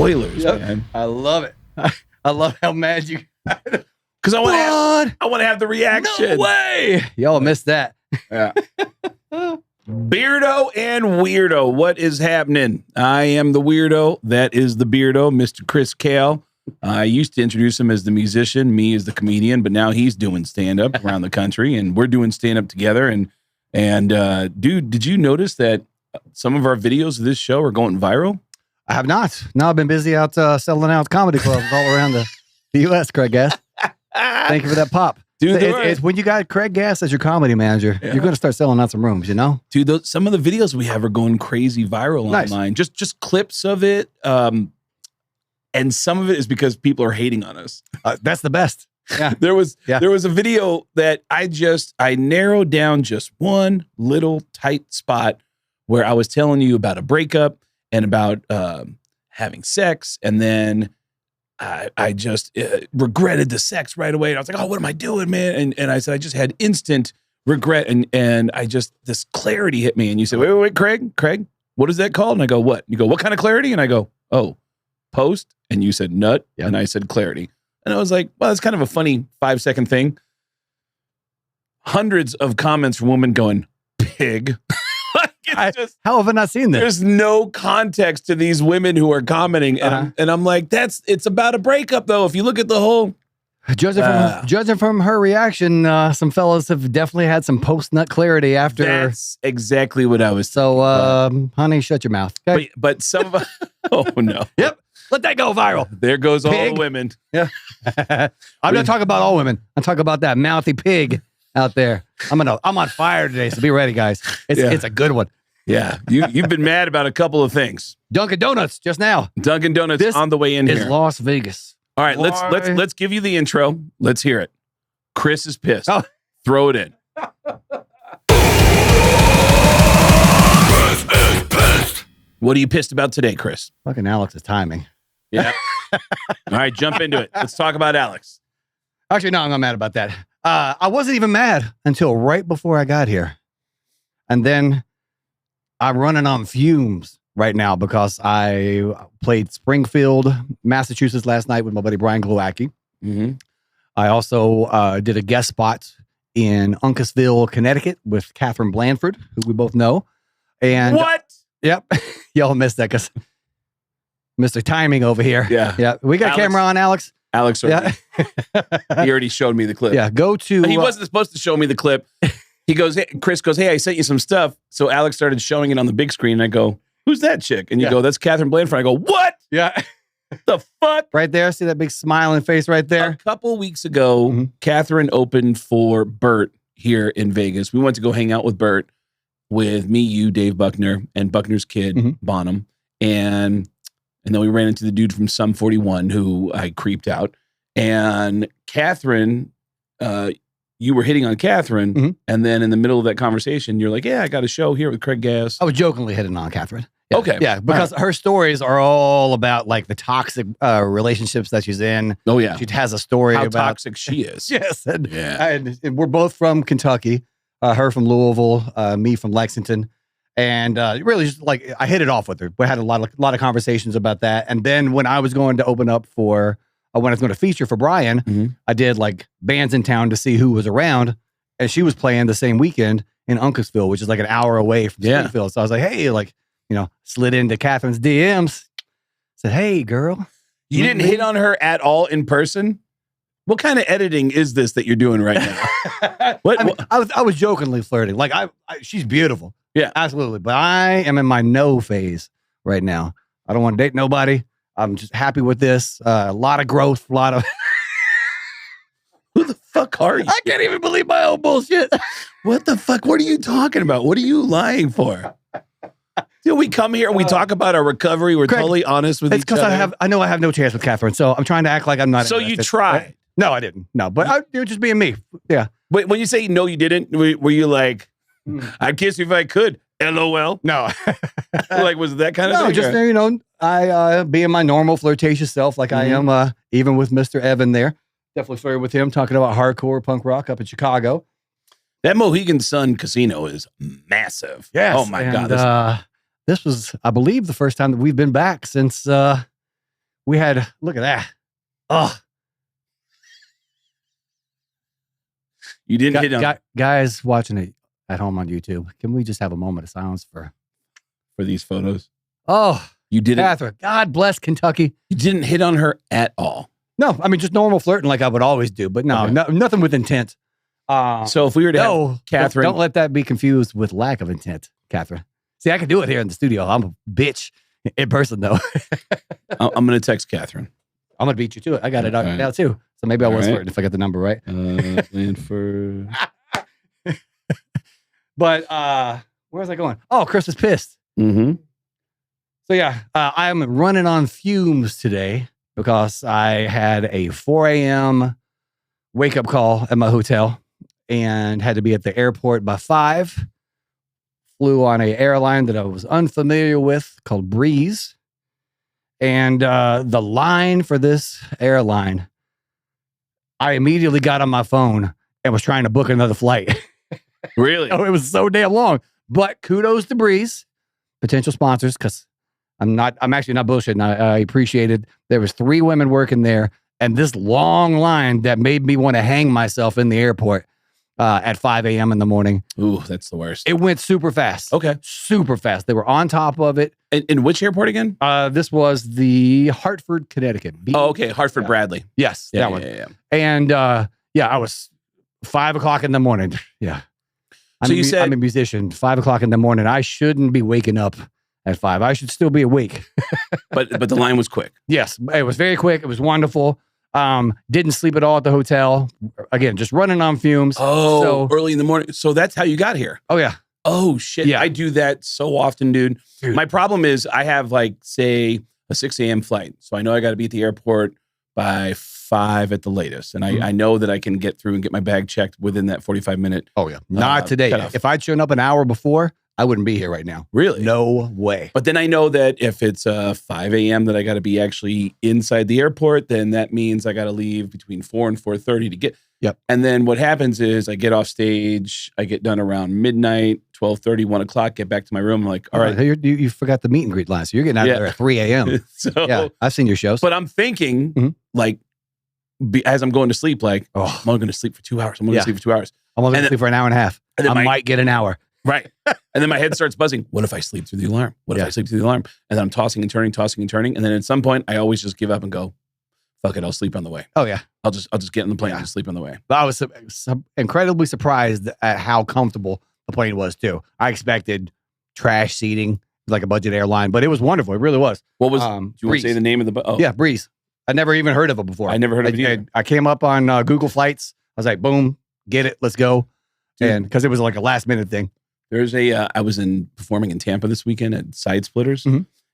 spoilers, man. I love it. I love how mad you. Because I want to have the reaction. No way. Y'all missed that. Yeah. Beardo and Weirdo. What is happening? I am the Weirdo. That is the Beardo, Mr. Chris Kael. I used to introduce him as the musician, me as the comedian, but now he's doing stand-up around the country, and we're doing stand-up together. And dude, did you notice that some of our videos of this show are going viral? I have not. No, I've been busy out selling out comedy clubs all around the U.S., Craig Gass. Thank you for that pop. Dude, it's when you got Craig Gass as your comedy manager, you're going to start selling out some rooms, you know? Dude, some of the videos we have are going crazy viral online. Just clips of it. And some of it is because people are hating on us. That's the best. Yeah. There was a video that I narrowed down just one little tight spot where I was telling you about a breakup and about having sex, and then I just regretted the sex right away. And I was like, oh, what am I doing, man? And I said, I just had instant regret, and I just, this clarity hit me. And you said, wait, Craig, what is that called? And I go, what? You go, what kind of clarity? And I go, oh, post. And you said nut, and I said clarity. And I was like, well, that's kind of a funny 5-second thing. Hundreds of comments from women going, pig. How have I not seen this? There's no context to these women who are commenting. And, I'm like, it's about a breakup, though. If you look at the whole... Judging from her reaction, some fellas have definitely had some post-nut clarity after. That's exactly what I was So, honey, shut your mouth. Okay? But some of... Oh, no. Yep. Let that go viral. There goes all the women. Yeah. I'm not talking about all women. I'm talking about that mouthy pig out there. I'm on fire today, so be ready, guys. It's a good one. Yeah. You've been mad about a couple of things. Dunkin Donuts just now. Dunkin Donuts on the way in here. Is Las Vegas. All right, let's give you the intro. Let's hear it. Chris is pissed. Oh. Throw it in. Chris is pissed. What are you pissed about today, Chris? Fucking Alex's timing. Yeah. All right, jump into it. Let's talk about Alex. Actually, no, I'm not mad about that. I wasn't even mad until right before I got here. And then I'm running on fumes right now because I played Springfield, Massachusetts last night with my buddy Brian Glowacki. Mm-hmm. I also did a guest spot in Uncasville, Connecticut with Katherine Blanford, who we both know. And what? Yep. Y'all missed that because Mr. Timing over here. Yeah. We got a camera on, Alex. Alex, he already showed me the clip. Yeah, go to... He wasn't supposed to show me the clip. He goes, Chris goes, hey, I sent you some stuff. So Alex started showing it on the big screen. And I go, who's that chick? And you go, that's Katherine Blanford. I go, what? Yeah. The fuck? Right there. See that big smiling face right there? A couple weeks ago, Katherine opened for Bert here in Vegas. We went to go hang out with Bert with me, you, Dave Buckner, and Buckner's kid, Bonham. And then we ran into the dude from Sum 41 who I creeped out. And Katherine, you were hitting on Katherine. And then in the middle of that conversation, you're like, yeah, I got a show here with Craig Gass. I was jokingly hitting on Katherine. Yeah. Okay. Yeah, because her stories are all about like the toxic relationships that she's in. Oh, yeah. She has a story how about... toxic she is. Yes. And we're both from Kentucky. Her from Louisville, me from Lexington. And really just like, I hit it off with her. We had a lot of conversations about that. And then when I was going to open up for, when I was going to feature for Brian, I did like bands in town to see who was around. And she was playing the same weekend in Uncasville, which is like an hour away from Springfield. So I was like, hey, like, slid into Catherine's DMs. Said, hey, girl. You didn't hit on her at all in person? What kind of editing is this that you're doing right now? I was jokingly flirting. Like, she's beautiful. Yeah, absolutely. But I am in my no phase right now. I don't want to date nobody. I'm just happy with this. A lot of growth. A lot of... Who the fuck are you? I can't even believe my own bullshit. What the fuck? What are you talking about? What are you lying for? Dude, we come here and we talk about our recovery. We're Craig, totally honest with each other. It's because I know I have no chance with Katherine, so I'm trying to act like I'm not. So invested. You tried? No, I didn't. No, but you're just being me. Yeah. Wait, when you say no, you didn't, were you like, I'd kiss you if I could? LOL. No. Like, was it that kind of thing? No, just, I being my normal flirtatious self like I am, even with Mr. Evan there. Definitely flirted with him, talking about hardcore punk rock up in Chicago. That Mohegan Sun casino is massive. Yes. Oh, my God. This was, I believe, the first time that we've been back since we had, look at that. Oh, You didn't hit on guys watching it at home on YouTube. Can we just have a moment of silence for these photos? Oh, you didn't. Catherine, God bless Kentucky. You didn't hit on her at all. No, I mean, just normal flirting like I would always do, but no, nothing with intent. So if we were to have Catherine. Don't let that be confused with lack of intent, Catherine. See, I can do it here in the studio. I'm a bitch in person, though. I'm going to text Catherine. I'm going to beat you to it. I got it now, too. So maybe I was flirting if I got the number right. Blanford. But where was I going? Oh, Chris was pissed. Mm-hmm. So yeah, I'm running on fumes today because I had a 4 a.m. wake-up call at my hotel and had to be at the airport by 5. Flew on an airline that I was unfamiliar with called Breeze. And the line for this airline, I immediately got on my phone and was trying to book another flight. Really? Oh, it was so damn long. But kudos to Breeze, potential sponsors, because I'm actually not bullshitting. I appreciated there was 3 women working there and this long line that made me want to hang myself in the airport at 5 a.m. in the morning. Ooh, that's the worst. It went super fast. Okay. Super fast. They were on top of it. In which airport again? This was the Hartford, Connecticut. Okay. Hartford Bradley. Yes. That one. Yeah. And I was 5 o'clock in the morning. Yeah. So you said I'm a musician. 5 o'clock in the morning. I shouldn't be waking up at 5. I should still be awake. but the line was quick. Yes, it was very quick. It was wonderful. Didn't sleep at all at the hotel. Again, just running on fumes. Oh, so early in the morning. So that's how you got here. Oh yeah. Oh shit. Yeah. I do that so often, dude. My problem is I have say a 6 a.m. flight. So I know I got to be at the airport by 5 at the latest. And I know that I can get through and get my bag checked within that 45-minute. Oh yeah. Not today. Cutoff. If I'd shown up an hour before, I wouldn't be here right now. Really? No way. But then I know that if it's 5 a.m. that I got to be actually inside the airport, then that means I got to leave between 4 and 4:30 to get. Yep. And then what happens is I get off stage, I get done around midnight, 12:30, 1 o'clock, get back to my room. I'm like, all right. You forgot the meet and greet line. So you're getting out of there at 3 a.m. So, yeah, I've seen your shows. But I'm thinking as I'm going to sleep, I'm only going to sleep for 2 hours. I'm only going to sleep for 2 hours. I'm only going to sleep for an hour and a half. And then I might get an hour. Right. And then my head starts buzzing. What if I sleep through the alarm? What if I sleep through the alarm? And then I'm tossing and turning. And then at some point, I always just give up and go, fuck it, I'll sleep on the way. Oh, yeah. I'll just get in the plane and sleep on the way. But I was incredibly surprised at how comfortable the plane was, too. I expected trash seating, like a budget airline, but it was wonderful. It really was. What was, do you want to say the name of the Oh. Yeah, Breeze. I never even heard of it before. I never heard of it either. I came up on Google Flights. I was like, boom, get it, let's go. Dude. And because it was like a last minute thing. There's I was performing in Tampa this weekend at Side Splitters,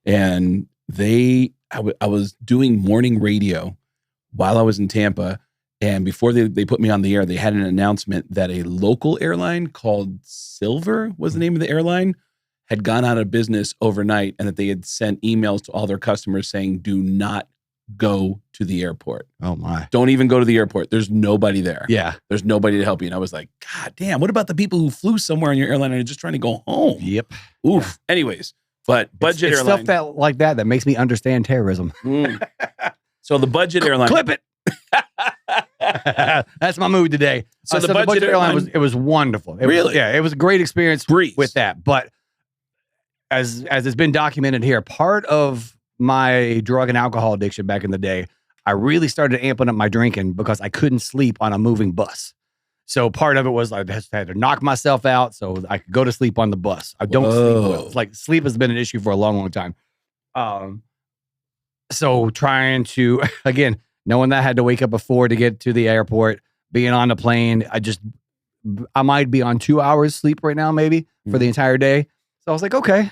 and I was doing morning radio while I was in Tampa, and before they put me on the air, they had an announcement that a local airline called Silver was the name of the airline, had gone out of business overnight, and that they had sent emails to all their customers saying, do not go to the airport. Oh my. Don't even go to the airport. There's nobody there. Yeah. There's nobody to help you. And I was like, God damn, what about the people who flew somewhere on your airline and are just trying to go home? Yep. Oof. Yeah. Anyways, but budget it's airline. Stuff like that makes me understand terrorism. So the budget airline. Clip it. That's my mood today. So the budget airline was wonderful. Really? It was a great experience with that. But as it's been documented here, part of my drug and alcohol addiction back in the day, I really started amping up my drinking because I couldn't sleep on a moving bus. So part of it was I had to knock myself out so I could go to sleep on the bus. I don't sleep well. It's like sleep has been an issue for a long, long time. So trying to, again, knowing that I had to wake up before to get to the airport, being on the plane, I might be on 2 hours sleep right now, maybe for the entire day. So I was like, okay,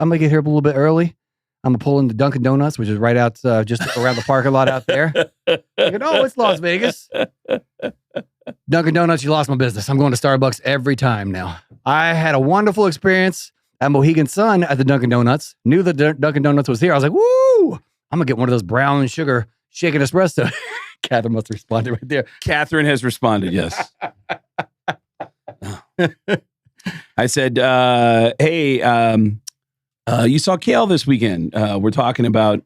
I'm gonna get here a little bit early. I'm gonna pull into Dunkin Donuts, which is right out just around the parking lot out there. It's Las Vegas. Dunkin Donuts, you lost my business. I'm going to Starbucks every time now. I had a wonderful experience at Mohegan Sun at the Dunkin Donuts. Knew that Dunkin Donuts was here. I was like, woo! I'm gonna get one of those brown sugar shaken espresso. Catherine must have responded right there. Catherine has responded, yes. I said, hey, you saw Kale this weekend. We're talking about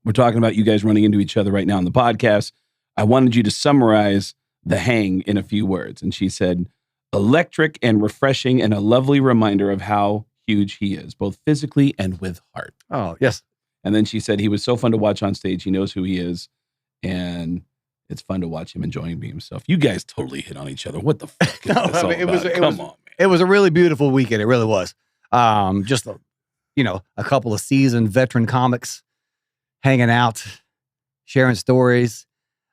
we're talking about you guys running into each other right now on the podcast. I wanted you to summarize the hang in a few words. And she said, electric and refreshing and a lovely reminder of how huge he is, both physically and with heart. Oh, yes. And then she said, he was so fun to watch on stage. He knows who he is. And it's fun to watch him enjoying being himself. You guys totally hit on each other. What the fuck is this all about? Come on, man. It was a really beautiful weekend. It really was. Just, a couple of seasoned veteran comics hanging out, sharing stories.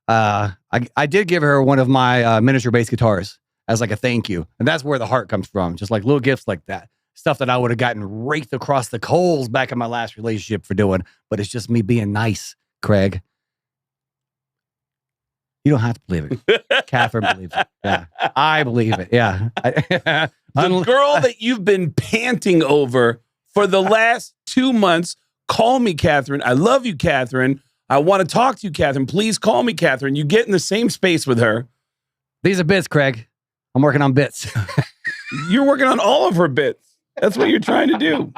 I did give her one of my miniature bass guitars as like a thank you. And that's where the heart comes from. Just like little gifts like that. Stuff that I would have gotten raked across the coals back in my last relationship for doing. But it's just me being nice, Craig. You don't have to believe it. Katherine believes it. Yeah. I believe it. Yeah. The girl that you've been panting over for the last 2 months, call me, Katherine. I love you, Katherine. I want to talk to you, Katherine. Please call me, Katherine. You get in the same space with her. These are bits, Craig. I'm working on bits. You're working on all of her bits. That's what you're trying to do.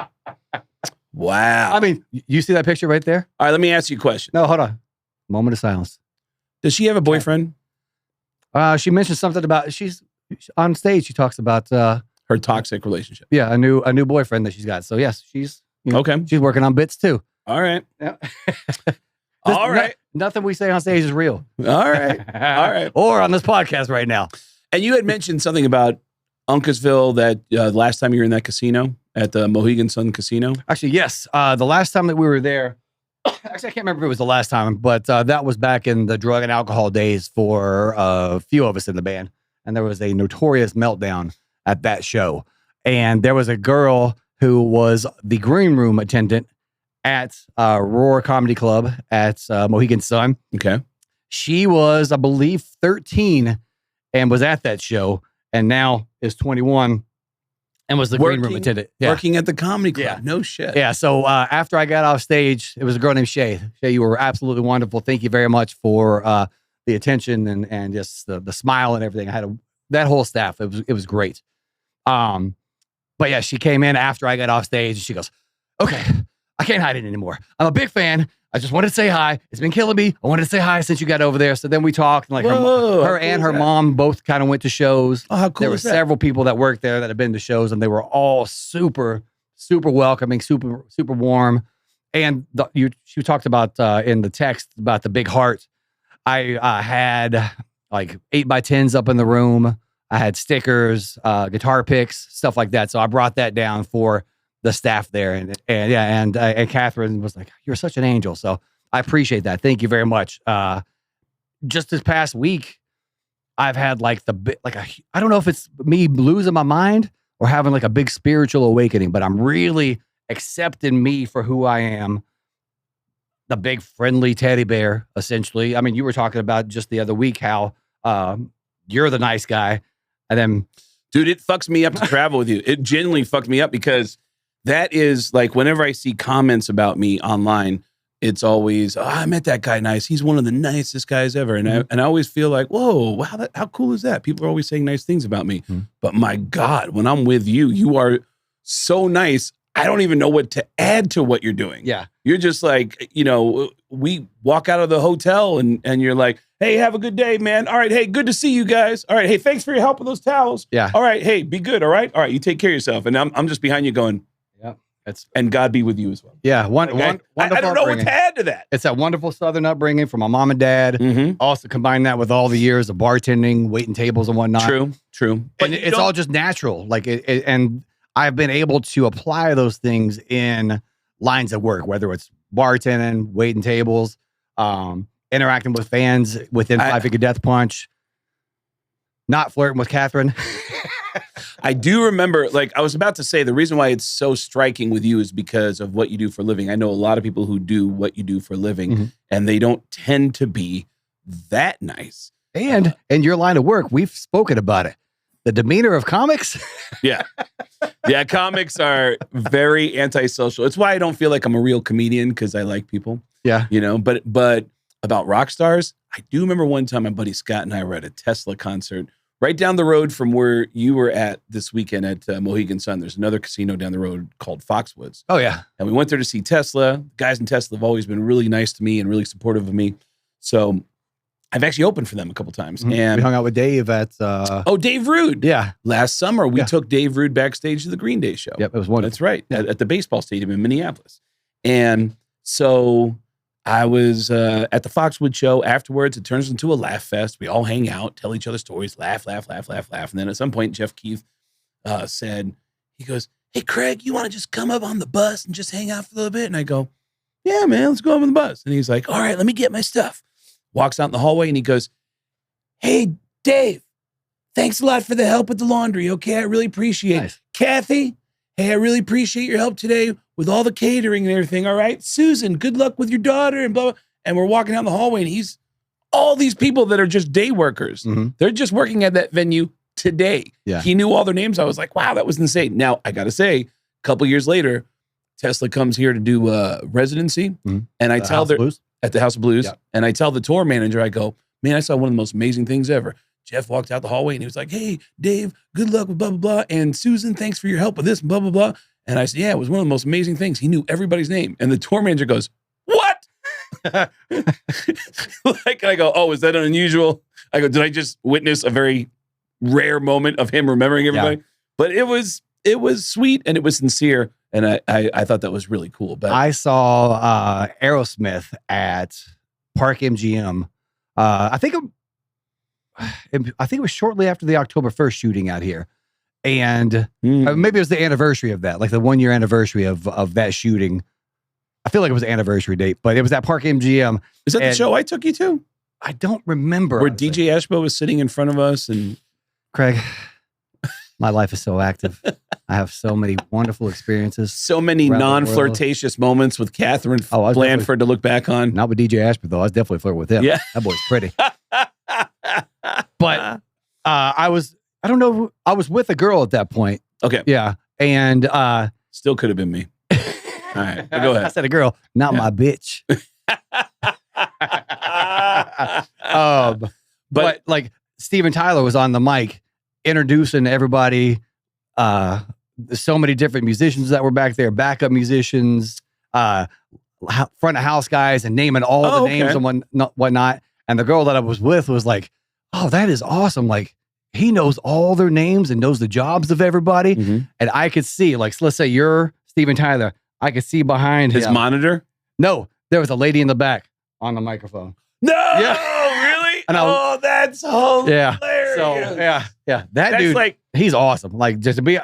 Wow. I mean, you see that picture right there? All right, let me ask you a question. No, hold on. Moment of silence. Does she have a boyfriend? She mentioned something about she's on stage. She talks about her toxic relationship. Yeah, a new boyfriend that she's got. So yes, she's okay. She's working on bits too. All right. Yeah. All right. Nothing we say on stage is real. All right. All right. Or on this podcast right now. And you had mentioned something about Uncasville that last time you were in that casino at the Mohegan Sun Casino. Actually, yes. The last time that we were there. Actually, I can't remember if it was the last time, but that was back in the drug and alcohol days for a few of us in the band. And there was a notorious meltdown at that show. And there was a girl who was the green room attendant at Roar Comedy Club at Mohegan Sun. Okay. She was, I believe, 13 and was at that show and now is 21. And was the green room attendant. Yeah. Working at the comedy club. Yeah. No shit. Yeah. So after I got off stage, it was a girl named Shay. Shay, you were absolutely wonderful. Thank you very much for the attention and just the smile and everything. I had that whole staff. It was great. But yeah, she came in after I got off stage and she goes, okay, I can't hide it anymore. I'm a big fan. I just wanted to say hi. It's been killing me. I wanted to say hi since you got over there. So then we talked. And like her and her mom both kind of went to shows. Oh, how cool there were several people that worked there that had been to shows, and they were all super, super welcoming, super, super warm. And she talked about in the text about the big heart. I had like 8x10s up in the room. I had stickers, guitar picks, stuff like that. So I brought that down for the staff there, and Katherine was like, "You're such an angel." So I appreciate that. Thank you very much. Just this past week, I've had like I don't know if it's me losing my mind or having like a big spiritual awakening, but I'm really accepting me for who I am. The big friendly teddy bear, essentially. I mean, you were talking about just the other week how you're the nice guy, and then, dude, it fucks me up to travel with you. It genuinely fucked me up because that is like whenever I see comments about me online, it's always, I met that guy nice. He's one of the nicest guys ever. And I always feel like, whoa, how cool is that? People are always saying nice things about me. But my God, when I'm with you, you are so nice. I don't even know what to add to what you're doing. Yeah. You're just like, we walk out of the hotel and you're like, hey, have a good day, man. All right. Hey, good to see you guys. All right. Hey, thanks for your help with those towels. Yeah. All right. Hey, be good. All right. All right. You take care of yourself. And I'm just behind you going, and God be with you as well. Yeah. I don't know what to add to that. It's that wonderful Southern upbringing from my mom and dad. Also combine that with all the years of bartending, waiting tables and whatnot. True. But it's all just natural. Like and I've been able to apply those things in lines of work, whether it's bartending, waiting tables, interacting with fans within Five Finger Death Punch, not flirting with Katherine. I do remember, like I was about to say, the reason why it's so striking with you is because of what you do for a living. I know a lot of people who do what you do for a living, and they don't tend to be that nice. And in your line of work, we've spoken about it. The demeanor of comics. Yeah, comics are very antisocial. It's why I don't feel like I'm a real comedian, because I like people. Yeah. But about rock stars, I do remember one time my buddy Scott and I were at a Tesla concert right down the road from where you were at this weekend at Mohegan Sun, there's another casino down the road called Foxwoods. Oh, yeah. And we went there to see Tesla. Guys in Tesla have always been really nice to me and really supportive of me. So I've actually opened for them a couple times. Mm-hmm. And we hung out with Dave at... Dave Rude. Yeah. Last summer, we took Dave Rude backstage to the Green Day show. Yep, it was wonderful. That's right, at the baseball stadium in Minneapolis. And so I was at the Foxwood show. Afterwards, it turns into a laugh fest. We all hang out, tell each other stories, laugh. And then at some point, Jeff Keith said, he goes, hey, Craig, you want to just come up on the bus and just hang out for a little bit? And I go, yeah, man, let's go up on the bus. And he's like, all right, let me get my stuff. Walks out in the hallway and he goes, hey, Dave, thanks a lot for the help with the laundry. Okay, I really appreciate it. Kathy, hey, I really appreciate your help today with all the catering and everything. All right, Susan, good luck with your daughter and blah, blah. And we're walking down the hallway and he's all these people that are just day workers. Mm-hmm. They're just working at that venue today. Yeah. He knew all their names. I was like, wow, that was insane. Now, I got to say, a couple years later, Tesla comes here to do residency. Mm-hmm. And I tell them at the House of Blues. Yeah. And I tell the tour manager, I go, man, I saw one of the most amazing things ever. Jeff walked out the hallway and he was like, hey, Dave, good luck with blah, blah, blah. And Susan, thanks for your help with this, blah, blah, blah. And I said, yeah, it was one of the most amazing things. He knew everybody's name. And the tour manager goes, what? Like, I go, oh, is that unusual? I go, did I just witness a very rare moment of him remembering everybody? Yeah. But it was sweet and it was sincere. And I thought that was really cool. But I saw Aerosmith at Park MGM. I think it was shortly after the October 1st shooting out here. And maybe it was the anniversary of that, like the 1 year anniversary of that shooting. I feel like it was the anniversary date, but it was at Park MGM. Is that the show I took you to? I don't remember. Where DJ Ashbo was sitting in front of us. And Craig, my life is so active. I have so many wonderful experiences. So many non-flirtatious moments with Katherine Blanford to look back on. Not with DJ Ashby, though. I was definitely flirting with him. Yeah. That boy's pretty. But I was with a girl at that point. Okay. Yeah. And still could have been me. All right. Go ahead. I said a girl, not my bitch. But like Steven Tyler was on the mic introducing everybody. So many different musicians that were back there, backup musicians, front of house guys, and naming all the names and whatnot. And the girl that I was with was like, oh, that is awesome. Like, he knows all their names and knows the jobs of everybody. Mm-hmm. And I could see, like, so let's say you're Steven Tyler. I could see behind his monitor. No, there was a lady in the back on the microphone. No, really? And that's hilarious. Yeah. So that's dude, like, he's awesome. Like, just to be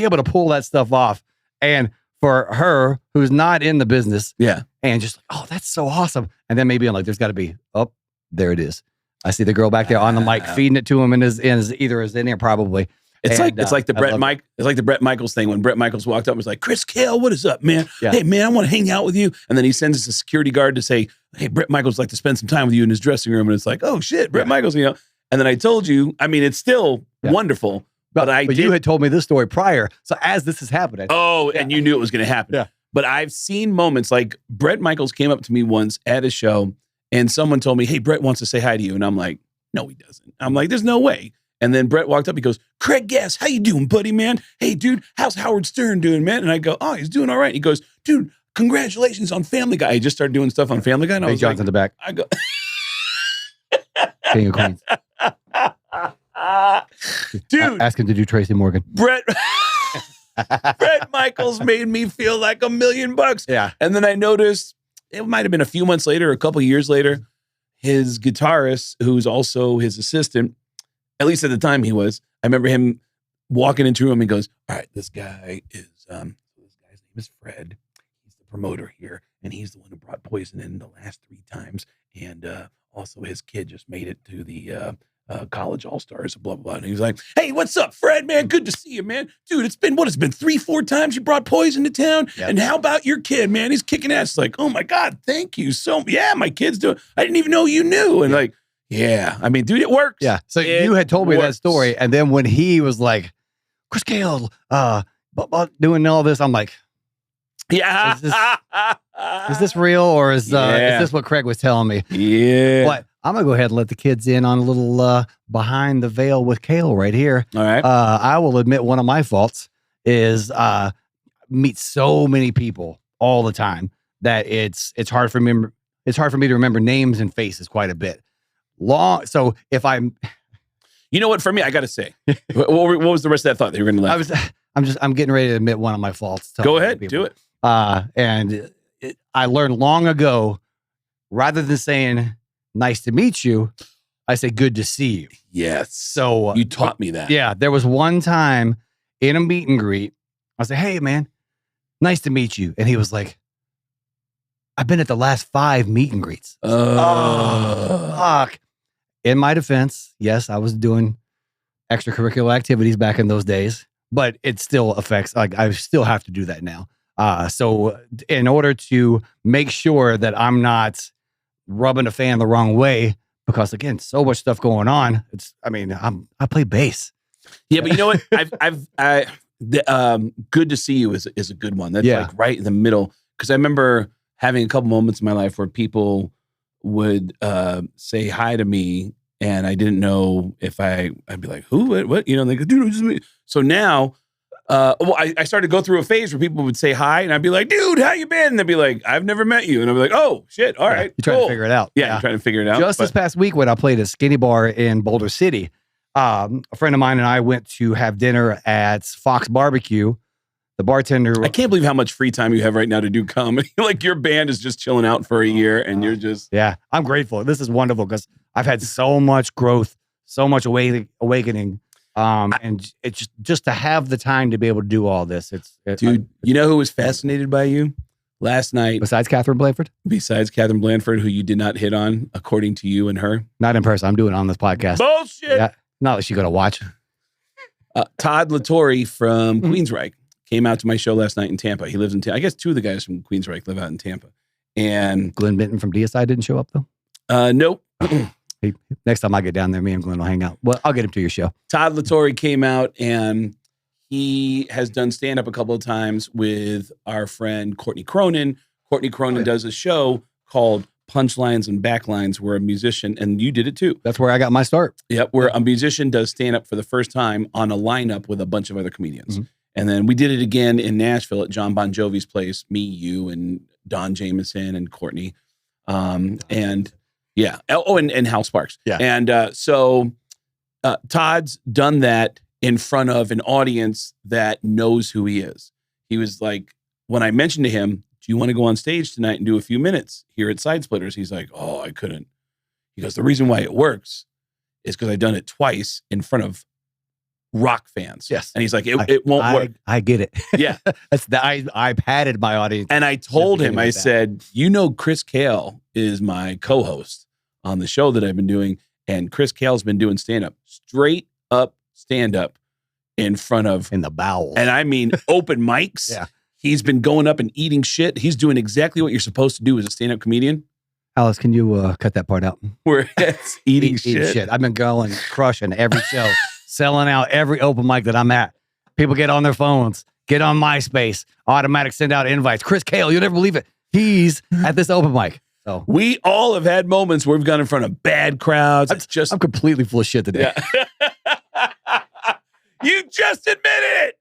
able to pull that stuff off, and for her who's not in the business, and just like, oh, that's so awesome. And then maybe I'm like, there's got to be, oh, there it is. I see the girl back there on the mic feeding it to him, and is either is in there probably. It's like the Brett Michaels thing when Brett Michaels walked up and was like, Chris Kale, what is up, man? Yeah. Hey, man, I want to hang out with you. And then he sends us a security guard to say, hey, Brett Michaels would like to spend some time with you in his dressing room. And it's like, oh, shit, Brett Michaels, And then I told you, I mean, it's still wonderful. But you had told me this story prior. So as this is happening. And you knew it was going to happen. Yeah. But I've seen moments like Brett Michaels came up to me once at a show and someone told me, hey, Brett wants to say hi to you. And I'm like, no, he doesn't. I'm like, there's no way. And then Brett walked up. He goes, Craig Gass, how you doing, buddy, man? Hey, dude, how's Howard Stern doing, man? And I go, oh, he's doing all right. He goes, dude, congratulations on Family Guy. I just started doing stuff on Family Guy. And I was John's in the back. I go, King of Queens. Dude. Ask him to do Tracy Morgan. Brett Michaels made me feel like $1 million. Yeah. And then I noticed, it might have been a few months later, a couple years later, his guitarist, who's also his assistant, at least at the time he was, I remember him walking into a room and goes, all right, this guy's name is Fred. He's the promoter here. And he's the one who brought poison in the last 3 times. And also his kid just made it to the college all-stars, blah, blah, blah. And he was like, hey, what's up, Fred, man? Good to see you, man. Dude, it's been 3-4 times you brought poison to town. Yep. And how about your kid, man? He's kicking ass. It's like, oh my God, thank you. So, yeah, my kid's doing, I didn't even know you knew. And like, yeah, I mean, dude, it works. Yeah. So you had told me that story. And then when he was like, Chris Kale, doing all this, I'm like, yeah. Is this real, or is this what Craig was telling me? Yeah. But I'm going to go ahead and let the kids in on a little behind the veil with Kale right here. All right. I will admit one of my faults is meet so many people all the time that it's hard for me. It's hard for me to remember names and faces quite a bit. So if I'm, you know what? For me, I got to say, what was the rest of that thought that you were going to let? I'm getting ready to admit one of my faults. Go ahead, do it. I learned long ago, rather than saying nice to meet you, I say good to see you. Yes. So you taught me that. Yeah. There was one time in a meet and greet, I said, hey man, nice to meet you. And he was like, I've been at the last 5 meet and greets. Oh, fuck. In my defense, yes, I was doing extracurricular activities back in those days, but it still affects, like, I still have to do that now. So in order to make sure that I'm not rubbing a fan the wrong way, because again, so much stuff going on. I play bass. Yeah, but you know what? Good to see you is a good one. That's like right in the middle. Because I remember having a couple moments in my life where people would say hi to me, and I didn't know if I'd be like, who, what? You know, they go, dude, just me. So now, I started to go through a phase where people would say hi, and I'd be like, dude, how you been? And they'd be like, I've never met you. And I'd be like, oh, shit, all right. You're trying to figure it out. Yeah, I'm trying to figure it out. Just this past week when I played a skinny bar in Boulder City, a friend of mine and I went to have dinner at Fox Barbecue. The bartender... I can't believe how much free time you have right now to do comedy. Like your band is just chilling out for a year and you're just... Yeah, I'm grateful. This is wonderful because I've had so much growth, so much awakening. And it's just to have the time to be able to do all this. Dude, you know who was fascinated by you last night? Besides Katherine Blanford? Besides Katherine Blanford, who you did not hit on, according to you and her? Not in person. I'm doing it on this podcast. Bullshit! Yeah, not that she's going to watch. Todd Latore from Queensryche came out to my show last night in Tampa. He lives in Tampa. I guess 2 of the guys from Queensryche live out in Tampa. And Glenn Benton from DSI didn't show up, though? Nope. Next time I get down there, me and Glenn will hang out. Well, I'll get him to your show. Todd Latore came out, and he has done stand-up a couple of times with our friend Courtney Cronin. Courtney Cronin does a show called Punchlines and Backlines, where a musician, and you did it too. That's where I got my start. Yep, where a musician does stand-up for the first time on a lineup with a bunch of other comedians. And then we did it again in Nashville at John Bon Jovi's place, me, you, and Don Jameson and Courtney. And yeah. Oh, and Hal Sparks. Yeah. And so Todd's done that in front of an audience that knows who he is. He was like, when I mentioned to him, do you want to go on stage tonight and do a few minutes here at Side Splitters? He's like, oh, I couldn't. He goes, the reason why it works is because I've done it twice in front of rock fans. Yes. And he's like, it won't work. I get it. Yeah. I padded my audience. And I told him, I said, you know, Chris Kael is my co-host on the show that I've been doing. And Chris Kael's been doing stand-up, straight up stand-up in front of... In the bowels. And I mean, open mics. Yeah. He's been going up and eating shit. He's doing exactly what you're supposed to do as a stand-up comedian. Alice, can you cut that part out? Where it's eating shit. I've been going, crushing every show, selling out every open mic that I'm at. People get on their phones, get on MySpace, automatic send out invites. Chris Kale, you'll never believe it. He's at this open mic. So we all have had moments where we've gone in front of bad crowds. I'm completely full of shit today. Yeah. You just admitted it.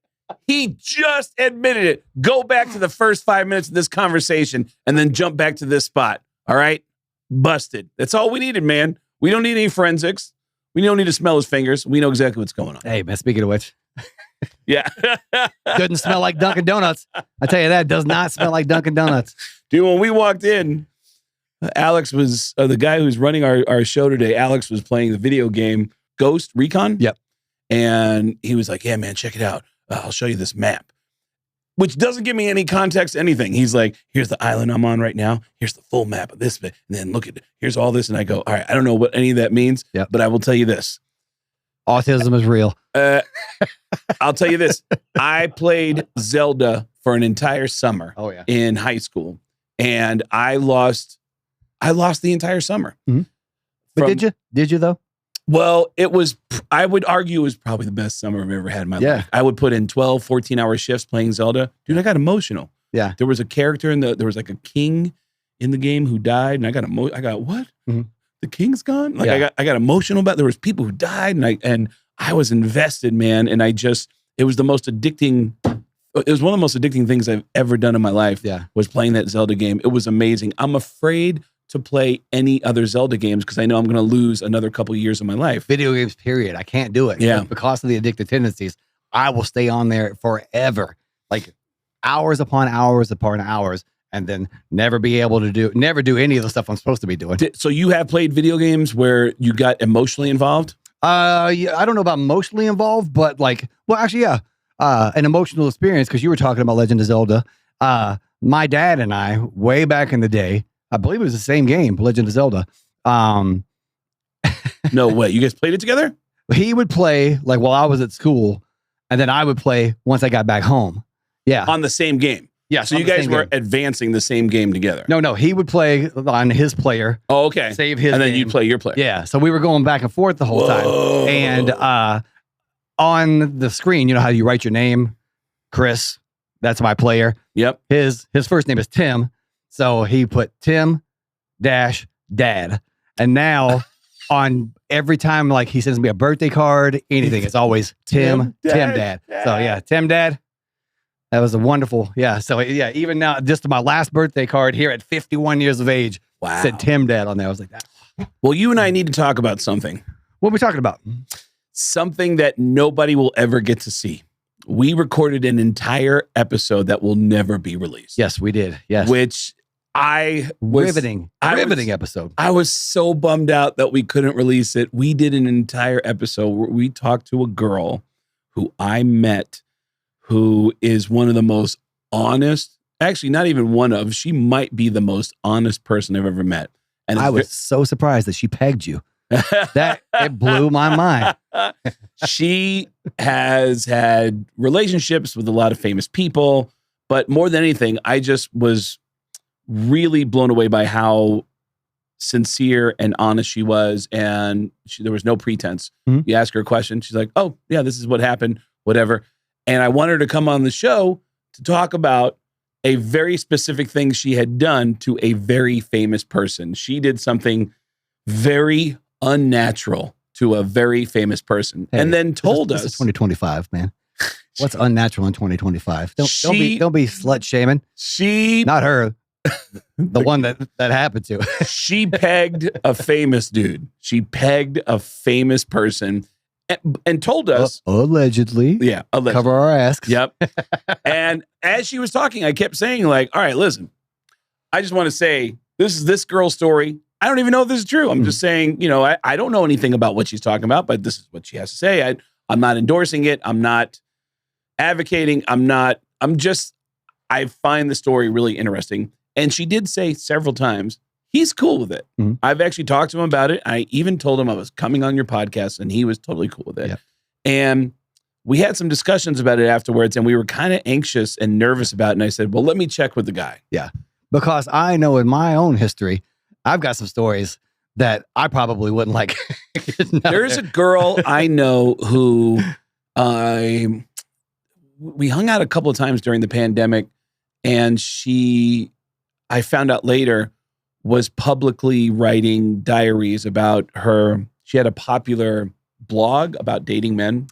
He just admitted it. Go back to the first 5 minutes of this conversation and then jump back to this spot. All right? Busted. That's all we needed, man. We don't need any forensics. We don't need to smell his fingers. We know exactly what's going on. Hey, man, speaking of which. Yeah. Doesn't smell like Dunkin Donuts. I tell you that. Does not smell like Dunkin Donuts. Dude, when we walked in, Alex was, the guy who's running our show today, Alex was playing the video game Ghost Recon. Yep. And he was like, yeah, man, check it out. I'll show you this map. Which doesn't give me any context, anything. He's like, here's the island I'm on right now. Here's the full map of this bit. And then look at it. Here's all this. And I go, all right, I don't know what any of that means, but I will tell you this. Autism is real. I'll tell you this. I played Zelda for an entire summer in high school. And I lost the entire summer. Mm-hmm. But did you? Did you, though? Well, I would argue it was probably the best summer I've ever had in my life. I would put in 12, 14-hour shifts playing Zelda. Dude, I got emotional. Yeah. There was a character there was like a king in the game who died, and I got what? Mm-hmm. the king's gone. Like I got emotional about it. There was people who died, and I was invested, man. And it was the most addicting. It was one of the most addicting things I've ever done in my life. Yeah. Was playing that Zelda game. It was amazing. I'm afraid to play any other Zelda games because I know I'm going to lose another couple of years of my life. Video games, period. I can't do it. Yeah. Because of the addictive tendencies, I will stay on there forever. Like hours upon hours upon hours, and then never do any of the stuff I'm supposed to be doing. So you have played video games where you got emotionally involved? Yeah, I don't know about emotionally involved, but an emotional experience, because you were talking about Legend of Zelda. My dad and I, way back in the day, I believe it was the same game, Legend of Zelda. No way. You guys played it together? He would play like while I was at school, and then I would play once I got back home. Yeah. On the same game? Yeah. So you guys were advancing the same game together? No. He would play on his player. Oh, okay. Save his and then game. you'd play your player. Yeah. So we were going back and forth the whole time. And on the screen, you know how you write your name? Chris. That's my player. Yep. His first name is Tim. So he put Tim -Dad. And now on every time like he sends me a birthday card, anything, it's always Tim Dad. So yeah, Tim Dad. That was a wonderful, yeah. So yeah, even now, just my last birthday card here at 51 years of age, said Tim Dad on there. I was like, that. Well, you and I need to talk about something. What are we talking about? Something that nobody will ever get to see. We recorded an entire episode that will never be released. Yes, we did. Yes. Which I was... Riveting episode. I was so bummed out that we couldn't release it. We did an entire episode where we talked to a girl who I met who is one of the most honest, actually not even one of, she might be the most honest person I've ever met. And I was so surprised that she pegged you. It blew my mind. She has had relationships with a lot of famous people, but more than anything, I just was really blown away by how sincere and honest she was. And there was no pretense. Mm-hmm. You ask her a question, she's like, oh yeah, this is what happened, whatever. And I wanted her to come on the show to talk about a very specific thing she had done to a very famous person. She did something very unnatural to a very famous person, and then told us, "This is 2025, man. What's unnatural in 2025? Don't be slut shaming. Not her, the one that happened to. She pegged a famous dude. She pegged a famous person." And told us allegedly, cover our asks. Yep. And as she was talking, I kept saying, like, all right, listen, I just want to say this is this girl's story. I don't even know if this is true. I'm just saying, I don't know anything about what she's talking about, but this is what she has to say. I'm not endorsing it. I'm not advocating. I find the story really interesting. And she did say several times, he's cool with it. Mm-hmm. I've actually talked to him about it. I even told him I was coming on your podcast, and he was totally cool with it. Yep. And we had some discussions about it afterwards, and we were kind of anxious and nervous about it. And I said, well, let me check with the guy. Yeah. Because I know in my own history, I've got some stories that I probably wouldn't like. There's a girl I know who we hung out a couple of times during the pandemic, and I found out later, was publicly writing diaries about her. She had a popular blog about dating men.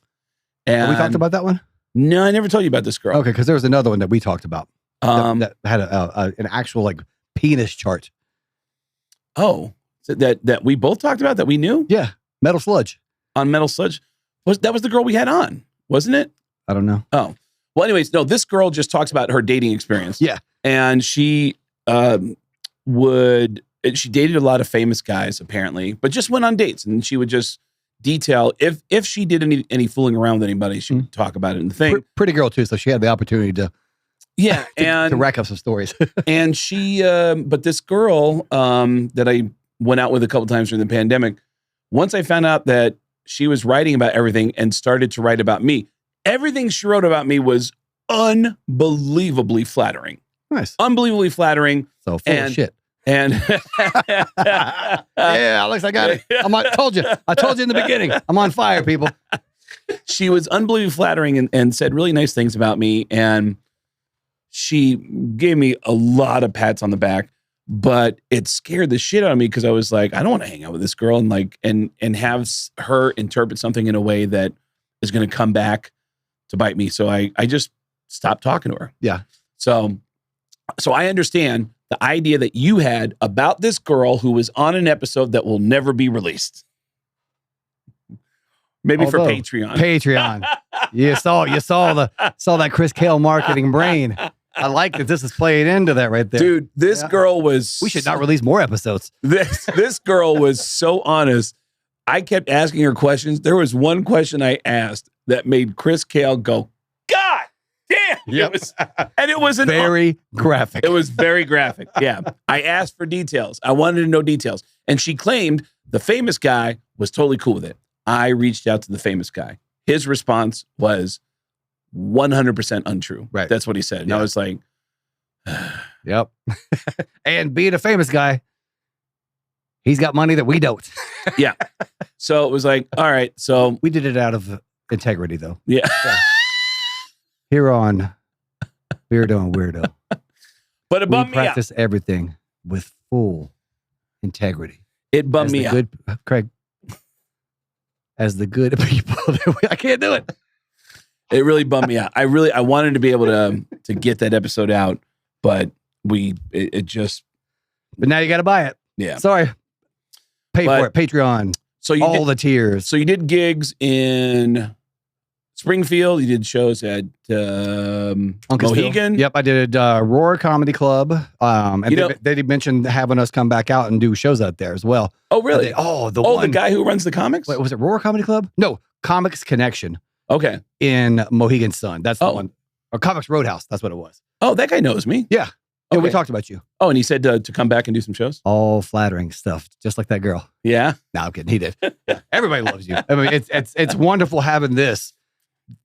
And have we talked about that one? No, I never told you about this girl. Okay, because there was another one that we talked about that had an actual like penis chart. Oh, so that we both talked about, that we knew? Yeah, Metal Sludge. On Metal Sludge? That was the girl we had on, wasn't it? I don't know. Oh. Well, anyways, no, this girl just talks about her dating experience. Yeah. And she she dated a lot of famous guys apparently, but just went on dates, and she would just detail if she did any fooling around with anybody, she would talk about it in the thing. Pretty girl too, so she had the opportunity to to rack up some stories. And she but this girl that I went out with a couple times during the pandemic, once I found out that she was writing about everything and started to write about me, everything she wrote about me was unbelievably flattering. Nice. Unbelievably flattering. So full of shit. And yeah, Alex, I got it. I told you in the beginning. I'm on fire, people. She was unbelievably flattering and said really nice things about me. And she gave me a lot of pats on the back. but it scared the shit out of me because I was like, I don't want to hang out with this girl and like and have her interpret something in a way that is going to come back to bite me. So I just stopped talking to her. Yeah. So I understand the idea that you had about this girl who was on an episode that will never be released. Maybe for Patreon. Patreon. You saw that Chris Kael marketing brain. I like that this is playing into that right there. Dude, this girl was... We should not release more episodes. This girl was so honest. I kept asking her questions. There was one question I asked that made Chris Kael go, God damn. Yep. It was very graphic. It was very graphic. Yeah. I asked for details. I wanted to know details. And she claimed the famous guy was totally cool with it. I reached out to the famous guy. His response was 100% untrue. Right. That's what he said. And I was like, yep. And being a famous guy, he's got money that we don't. Yeah. So it was like, all right. So we did it out of integrity, though. Yeah. Here on Beardo and Weirdo. But it bummed me out. We practice everything with full integrity. It bummed me out. Craig, as the good people, I can't do it. It really bummed me out. I wanted to be able to get that episode out, but it just. But now you got to buy it. Yeah. Sorry. Pay for it. Patreon. So the tiers. So you did gigs in Springfield. You did shows at Mohegan. Yep, I did Roar Comedy Club. And they mentioned having us come back out and do shows out there as well. Oh, really? The guy who runs the comics? Wait, was it Roar Comedy Club? No, Comics Connection. Okay. In Mohegan Sun. That's the one. Or Comics Roadhouse. That's what it was. Oh, that guy knows me. Yeah. Okay. We talked about you. Oh, and he said to come back and do some shows? All flattering stuff, just like that girl. Yeah? No, I'm kidding. He did. Everybody loves you. I mean, it's wonderful having this.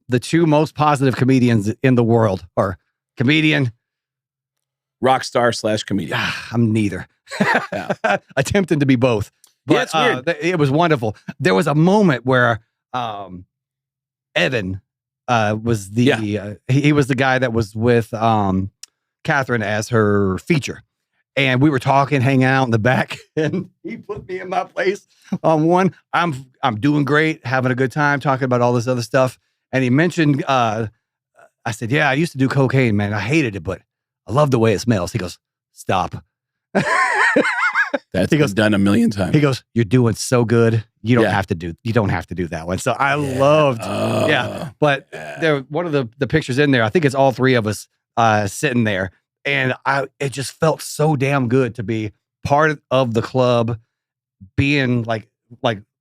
The two most positive comedians in the world are comedian. Rock star / comedian. I'm neither. Attempting to be both. But, yeah, it's weird. It was wonderful. There was a moment where Evan was he was the guy that was with Katherine as her feature. And we were talking, hanging out in the back, and he put me in my place on one. I'm doing great, having a good time, talking about all this other stuff. And he mentioned, I said, yeah, I used to do cocaine, man. I hated it, but I love the way it smells. He goes, stop. He goes, done a million times. He goes, you're doing so good. You don't have to do that one. So I loved, But there, one of the pictures in there, I think it's all three of us sitting there. And it just felt so damn good to be part of the club, being like,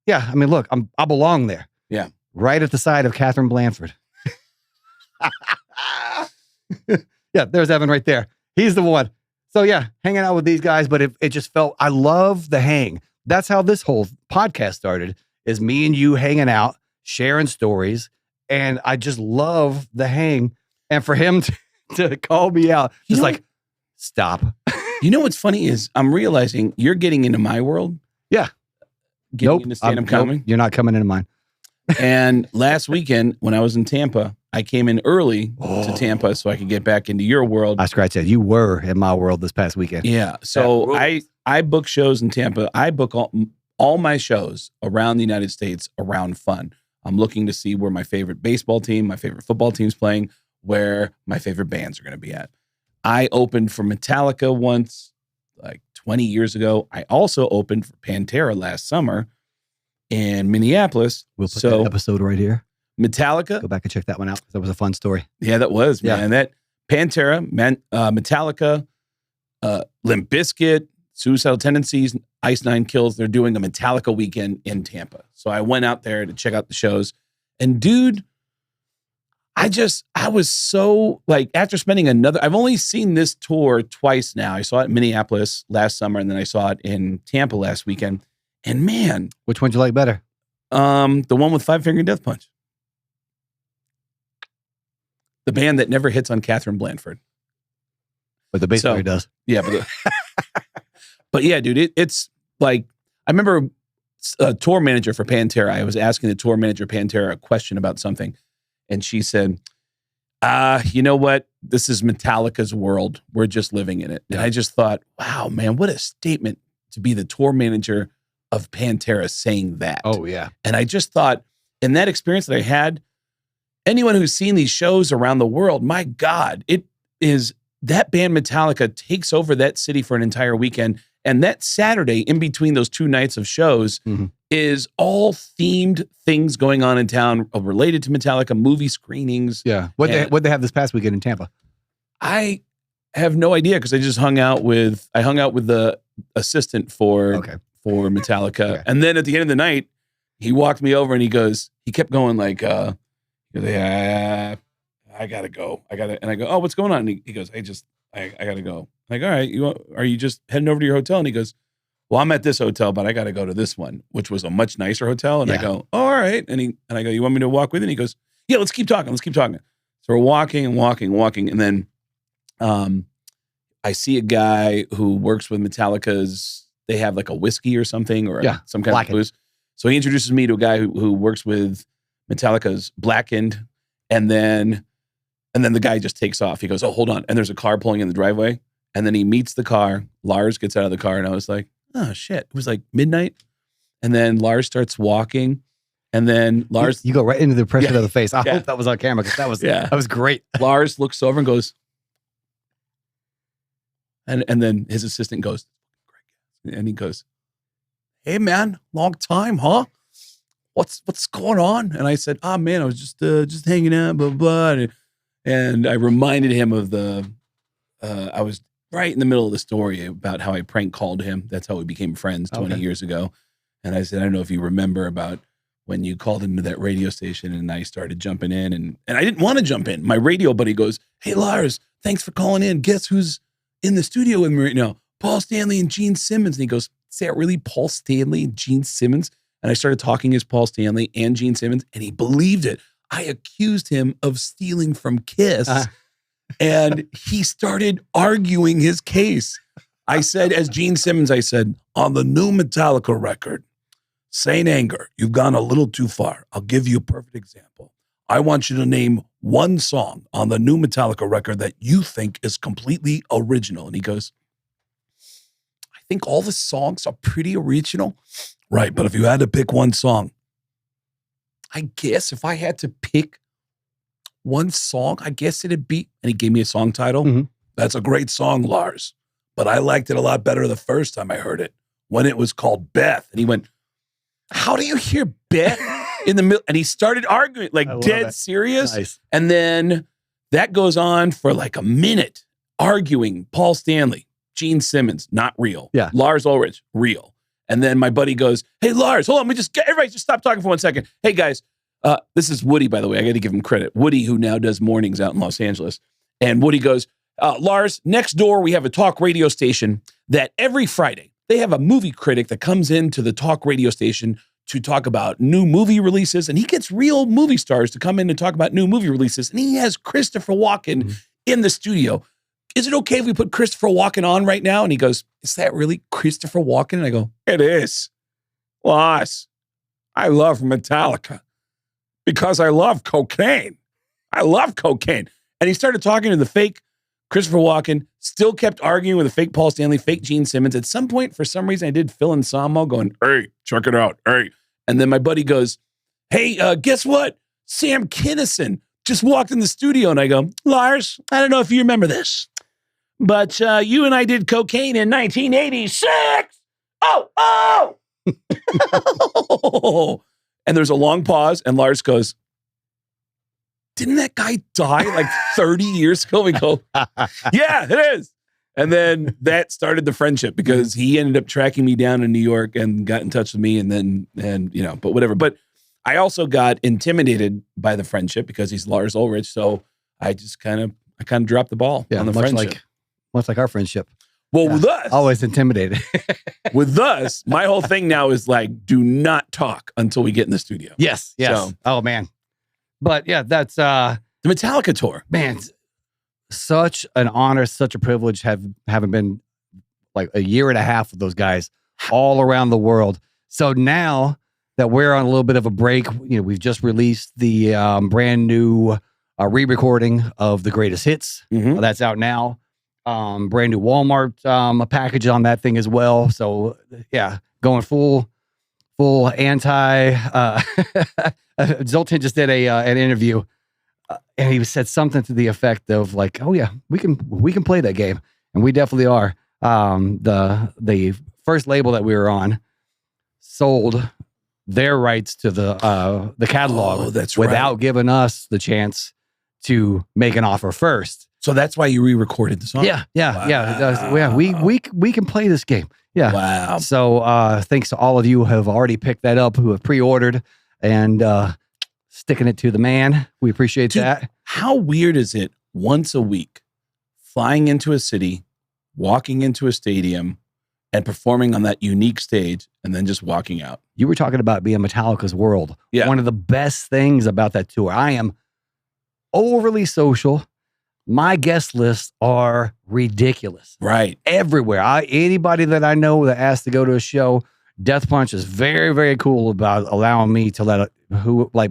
yeah, I mean, look, I belong there. Yeah. Right at the side of Katherine Blanford. Yeah, there's Evan right there. He's the one. So yeah, hanging out with these guys, but it just felt, I love the hang. That's how this whole podcast started, is me and you hanging out, sharing stories. And I just love the hang. And for him to call me out, just like, stop. You know what's funny is I'm realizing you're getting into my world. Yeah. Getting into stand-up comedy. You're not coming into mine. And last weekend when I was in Tampa, I came in early to Tampa so I could get back into your world. I scratched that. You were in my world this past weekend. Yeah. So I book shows in Tampa. I book all my shows around the United States around fun. I'm looking to see where my favorite baseball team, my favorite football team's playing, where my favorite bands are going to be at. I opened for Metallica once, like 20 years ago. I also opened for Pantera last summer in Minneapolis. We'll put that episode right here. Metallica. Go back and check that one out. That was a fun story. Yeah, that was, man. That Pantera, Metallica, Limp Bizkit, Suicidal Tendencies, Ice Nine Kills. They're doing a Metallica weekend in Tampa. So I went out there to check out the shows. And dude, I was so like, after spending I've only seen this tour twice now. I saw it in Minneapolis last summer, and then I saw it in Tampa last weekend. And man, which one do you like better? The one with Five Finger Death Punch. The band that never hits on Katherine Blanford. But the bass player does. Yeah. But yeah, dude, it's like, I remember a tour manager for Pantera. I was asking the tour manager Pantera a question about something. And she said, You know what? This is Metallica's world. We're just living in it. And I just thought, wow, man, what a statement to be the tour manager of Pantera saying that. Oh, yeah. And I just thought, in that experience that I had, anyone who's seen these shows around the world, my God, it is that band Metallica takes over that city for an entire weekend. And that Saturday, in between those 2 nights of shows, is all themed things going on in town related to Metallica, movie screenings. Yeah. What'd they have this past weekend in Tampa? I have no idea because I just hung out with the assistant for Metallica. Okay. And then at the end of the night, he walked me over and he kept going like, I gotta go. And I go, oh, what's going on? And he goes, I gotta go. I'm like, all right, are you just heading over to your hotel? And he goes, well, I'm at this hotel, but I got to go to this one, which was a much nicer hotel. And I go, oh, all right. And I go, you want me to walk with you? And he goes, yeah, let's keep talking. So we're walking. And then I see a guy who works with Metallica's, they have like a whiskey or something or some kind of booze. So he introduces me to a guy who works with Metallica's Blackened. And then the guy just takes off. He goes, oh, hold on. And there's a car pulling in the driveway. And then he meets the car. Lars gets out of the car. And I was like, oh, shit. It was like midnight. And then Lars starts walking. And then Lars... You go right into the impression of the face. I hope that was on camera because that was great. Lars looks over and goes... And then his assistant goes... And he goes, hey, man, long time, huh? What's going on? And I said, oh, man, I was just hanging out, blah, blah. And I reminded him of I was right in the middle of the story about how I prank called him. That's how we became friends 20 years ago. And I said, I don't know if you remember about when you called into that radio station and I started jumping in and I didn't want to jump in. My radio buddy goes, hey, Lars, thanks for calling in. Guess who's in the studio with me right now? Paul Stanley and Gene Simmons. And he goes, is that really Paul Stanley and Gene Simmons? And I started talking as Paul Stanley and Gene Simmons and he believed it. I accused him of stealing from Kiss. And he started arguing his case. I said, as Gene Simmons, I said, on the new Metallica record, Saint Anger, you've gone a little too far. I'll give you a perfect example. I want you to name one song on the new Metallica record that you think is completely original. And he goes, I think all the songs are pretty original. Right, but if you had to pick one song, I guess if I had to pick one song, I guess it'd be, and he gave me a song title. That's a great song, Lars, but I liked it a lot better the first time I heard it when it was called Beth. And he went, how do you hear Beth in the middle? And he started arguing, like dead serious. Nice. And then that goes on for like a minute, arguing Paul Stanley, Gene Simmons, not real. Yeah. Lars Ulrich, real. And then my buddy goes, hey, Lars, hold on. Everybody just stop talking for 1 second. Hey, guys. This is Woody, by the way. I got to give him credit. Woody, who now does mornings out in Los Angeles. And Woody goes, Lars, next door, we have a talk radio station that every Friday, they have a movie critic that comes into the talk radio station to talk about new movie releases. And he gets real movie stars to come in and talk about new movie releases. And he has Christopher Walken in the studio. Is it okay if we put Christopher Walken on right now? And he goes, is that really Christopher Walken? And I go, it is. Lars, I love Metallica. Because I love cocaine. I love cocaine. And he started talking to the fake Christopher Walken, still kept arguing with the fake Paul Stanley, fake Gene Simmons. At some point, for some reason, I did Phil Anselmo going, hey, check it out. Hey. And then my buddy goes, hey, guess what? Sam Kinison just walked in the studio. And I go, Lars, I don't know if you remember this, but you and I did cocaine in 1986. Oh. And there's a long pause, and Lars goes, didn't that guy die like 30 years ago? We go, yeah, it is. And then that started the friendship because he ended up tracking me down in New York and got in touch with me but whatever. But I also got intimidated by the friendship because he's Lars Ulrich. So I just kind of dropped the ball on the friendship. Much like our friendship. Well, with us, always intimidated. With us, my whole thing now is like, do not talk until we get in the studio. Yes. So, oh man, but yeah, that's the Metallica tour. Man, such an honor, such a privilege having been like a year and a half with those guys all around the world. So now that we're on a little bit of a break, we've just released the brand new a re-recording of the greatest hits. That's out now. Brand new Walmart a package on that thing as well. So yeah, going full anti. Zoltan just did an interview, and he said something to the effect of like, "Oh yeah, we can play that game," and we definitely are. The first label that we were on sold their rights to the catalog without giving us the chance to make an offer first. So that's why you re-recorded the song. Yeah. We can play this game. Yeah. Wow. So thanks to all of you who have already picked that up, who have pre-ordered and sticking it to the man. We appreciate that. How weird is it once a week flying into a city, walking into a stadium, and performing on that unique stage, and then just walking out? You were talking about being Metallica's world. Yeah. One of the best things about that tour, I am overly social. My guest lists are ridiculous. Right. Everywhere. Anybody that I know that asked to go to a show, Death Punch is very, very cool about allowing me to let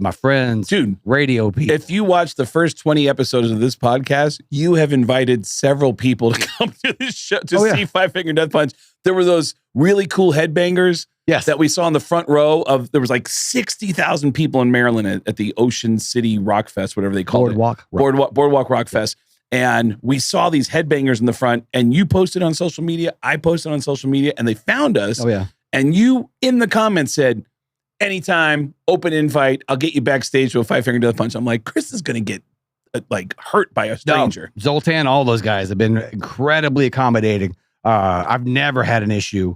my friends, radio people. If you watch the first 20 episodes of this podcast, you have invited several people to come to this show to see Five Finger Death Punch. There were those really cool headbangers that we saw in the front row of. There was like 60,000 people in Maryland at the Ocean City Rock Fest, whatever they called it. Boardwalk Rock Fest. And we saw these headbangers in the front, and you posted on social media. I posted on social media, and they found us. Oh, yeah. And you, in the comments, said, anytime, open invite, I'll get you backstage to a Five Finger Death Punch. I'm like, Chris is going to get hurt by a stranger. No, Zoltan, all those guys have been incredibly accommodating. I've never had an issue.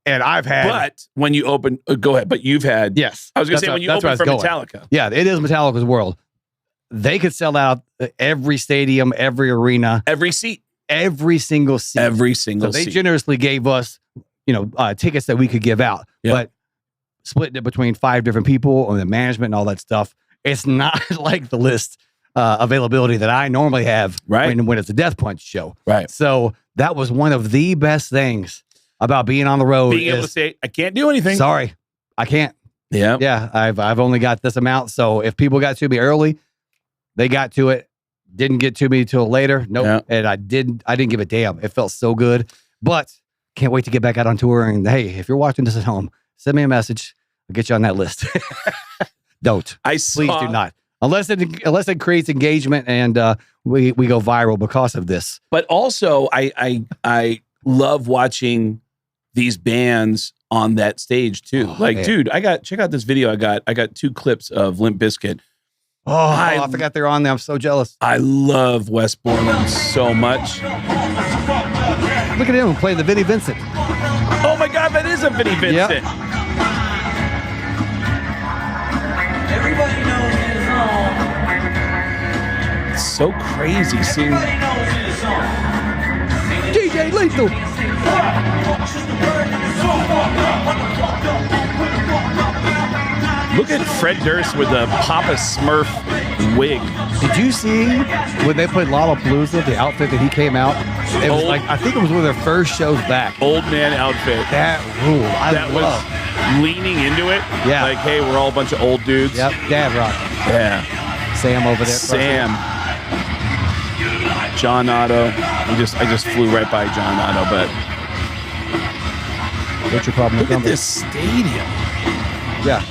And I've had. But when you open, go ahead. But you've had. Yes. I was going to say, when you open for Metallica. Yeah, it is Metallica's world. They could sell out every stadium, every arena, every seat, every single seat. So they generously gave us, tickets that we could give out, but split it between 5 different people and the management and all that stuff. It's not like the list availability that I normally have when it's a Death Punch show. Right. So that was one of the best things about being on the road. Being able to say, I can't do anything. Sorry, I can't. Yeah. Yeah. I've only got this amount. So if people got to me early, they got to it. Didn't get to me till later. Nope. Yeah. And I didn't give a damn. It felt so good. But can't wait to get back out on tour. And hey, if you're watching this at home, send me a message. I'll get you on that list. Don't. Please do not. Unless it creates engagement and we go viral because of this. But also, I love watching these bands on that stage too. Dude, check out this video. I got 2 clips of Limp Bizkit. I forgot they're on there. I'm so jealous. I love Wes Borland so much. Look at him playing the Vinnie Vincent. Oh my God, that is a Vinnie Vincent. Yep. Everybody knows his song. It's so crazy seeing. Everybody knows his song. DJ Lethal. Look at Fred Durst with the Papa Smurf wig. Did you see when they put Lollapalooza, the outfit that he came out? It was I think it was one of their first shows back. Old man outfit. That rule. That was leaning into it. Yeah. Like, hey, we're all a bunch of old dudes. Yep. Dad rock. Yeah. Sam over there. Sam. John Otto. I just flew right by John Otto, but what's your problem with look at this stadium? Yeah.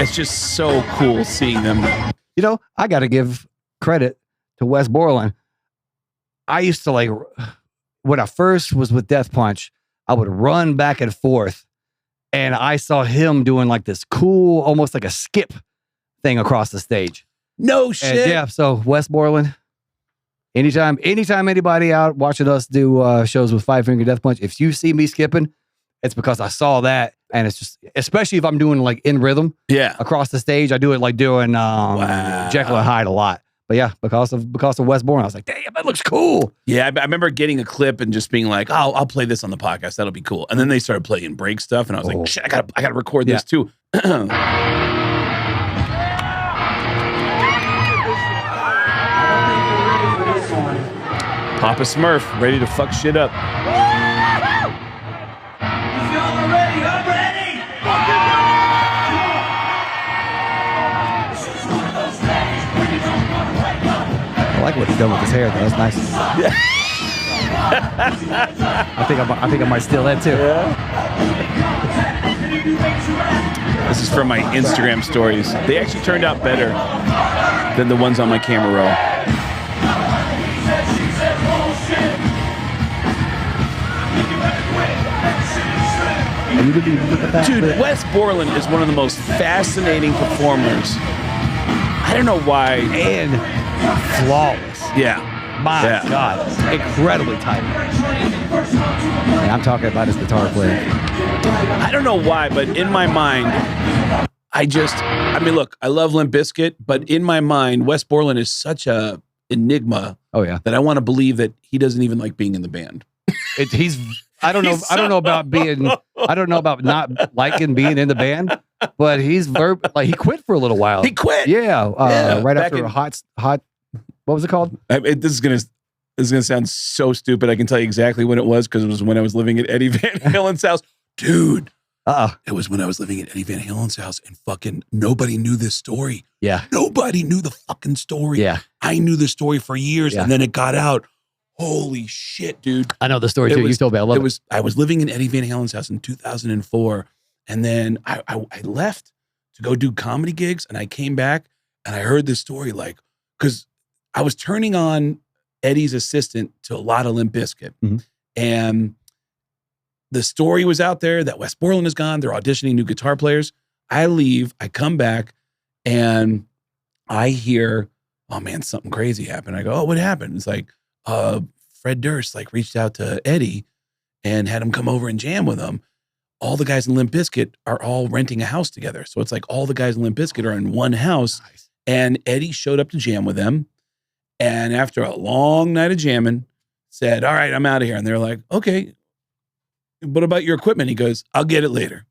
It's just so cool seeing them. I got to give credit to Wes Borland. I used to when I first was with Death Punch, I would run back and forth, and I saw him doing this cool, almost like a skip thing across the stage. No shit. And so Wes Borland, anytime anybody out watching us do shows with Five Finger Death Punch, if you see me skipping, it's because I saw that, and it's just, especially if I'm doing in rhythm, across the stage, I do it doing Jekyll and Hyde a lot. But yeah, because of Wes Borland, I was like, damn, that looks cool. Yeah, I remember getting a clip and just being like, oh, I'll play this on the podcast. That'll be cool. And then they started playing break stuff, and I was like, shit, I gotta record this too. Papa Smurf, ready to fuck shit up. like what he's done with his hair, though. That's nice. Yeah. I think I might steal that too. This is from my Instagram stories. They actually turned out better than the ones on my camera roll. Dude, Wes Borland is one of the most fascinating performers. I don't know why. And flawless. Yeah. My God. Incredibly tight. And I'm talking about his guitar playing. I don't know why, but in my mind, I mean, look, I love Limp Bizkit, but in my mind, Wes Borland is such a enigma. Oh, yeah. That I want to believe that he doesn't even like being in the band. I don't know about not liking being in the band, but he quit for a little while. He quit. Yeah. Right after hot. What was it called? This is gonna sound so stupid. I can tell you exactly when it was because it was when I was living at Eddie Van Halen's house, dude. It was when I was living at Eddie Van Halen's house, and fucking nobody knew this story. Yeah, nobody knew the fucking story. Yeah, I knew the story for years, and then it got out. Holy shit, dude! I know the story too. You told me. I love it. I was living in Eddie Van Halen's house in 2004, and then I left to go do comedy gigs, and I came back and I heard this story, because I was turning on Eddie's assistant to a lot of Limp Bizkit, and the story was out there that Wes Borland is gone. They're auditioning new guitar players. I leave, I come back, and I hear, oh man, something crazy happened. I go, oh, what happened? It's like, Fred Durst reached out to Eddie and had him come over and jam with him. All the guys in Limp Bizkit are all renting a house together. So it's like all the guys in Limp Bizkit are in one house. Nice. And Eddie showed up to jam with them. And after a long night of jamming, said, all right, I'm out of here. And they're like, okay, what about your equipment? He goes, I'll get it later.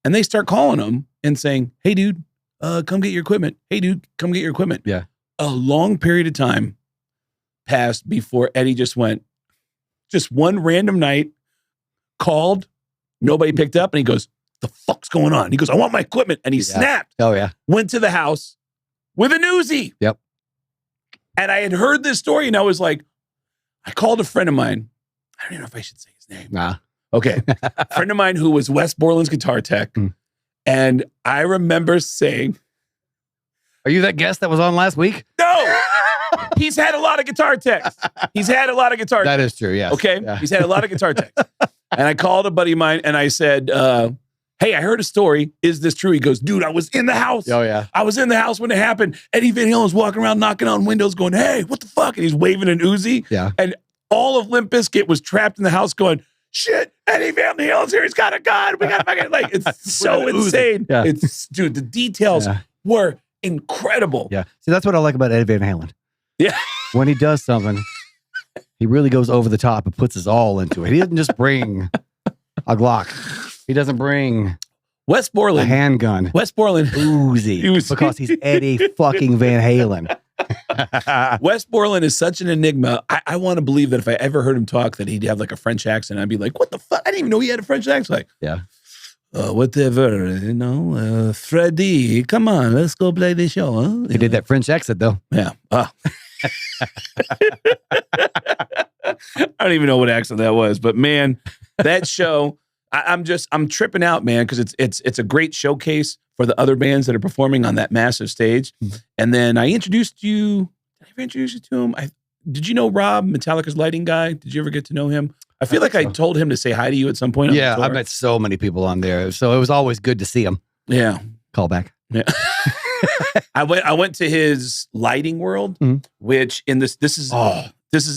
And they start calling him and saying, hey, dude, come get your equipment. Hey, dude, come get your equipment. Yeah. A long period of time passed before Eddie just one random night, called, nobody picked up, and he goes, the fuck's going on? He goes, I want my equipment. And he snapped. Oh, yeah. Went to the house with an Uzi. Yep. And I had heard this story, and I was like, I called a friend of mine. I don't even know if I should say his name. Nah. Okay. A friend of mine who was Wes Borland's guitar tech. And I remember saying, are you that guest that was on last week? No. He's had a lot of guitar techs. That is true, yes. Okay? Yeah. He's had a lot of guitar techs. And I called a buddy of mine and I said, hey, I heard a story. Is this true? He goes, dude, I was in the house. Oh, yeah. I was in the house when it happened. Eddie Van Halen was walking around knocking on windows going, hey, what the fuck? And he's waving an Uzi. Yeah. And all of Limp Bizkit was trapped in the house going, shit, Eddie Van Halen's here. He's got a gun. We got to fucking, it's so insane. Yeah. Dude, the details were incredible. Yeah. See, that's what I like about Eddie Van Halen. Yeah. When he does something, he really goes over the top and puts his all into it. He doesn't just bring a Glock. He doesn't bring Wes Borland, a handgun. Wes Borland, Uzi, because he's Eddie fucking Van Halen. Wes Borland is such an enigma. I want to believe that if I ever heard him talk, that he'd have a French accent. I'd be like, what the fuck? I didn't even know he had a French accent. Yeah. Whatever, Freddie, come on, let's go play the show, huh? He did that French accent, though. Yeah. I don't even know what accent that was, but man, that show, I'm tripping out, man, because it's a great showcase for the other bands that are performing on that massive stage. And then I introduced you. Did I ever introduce you to him? Did you know Rob, Metallica's lighting guy? Did you ever get to know him? I feel like I told him to say hi to you at some point. Yeah, I met so many people on there, so it was always good to see him. Yeah, call back. Yeah, I went to his lighting world, which this is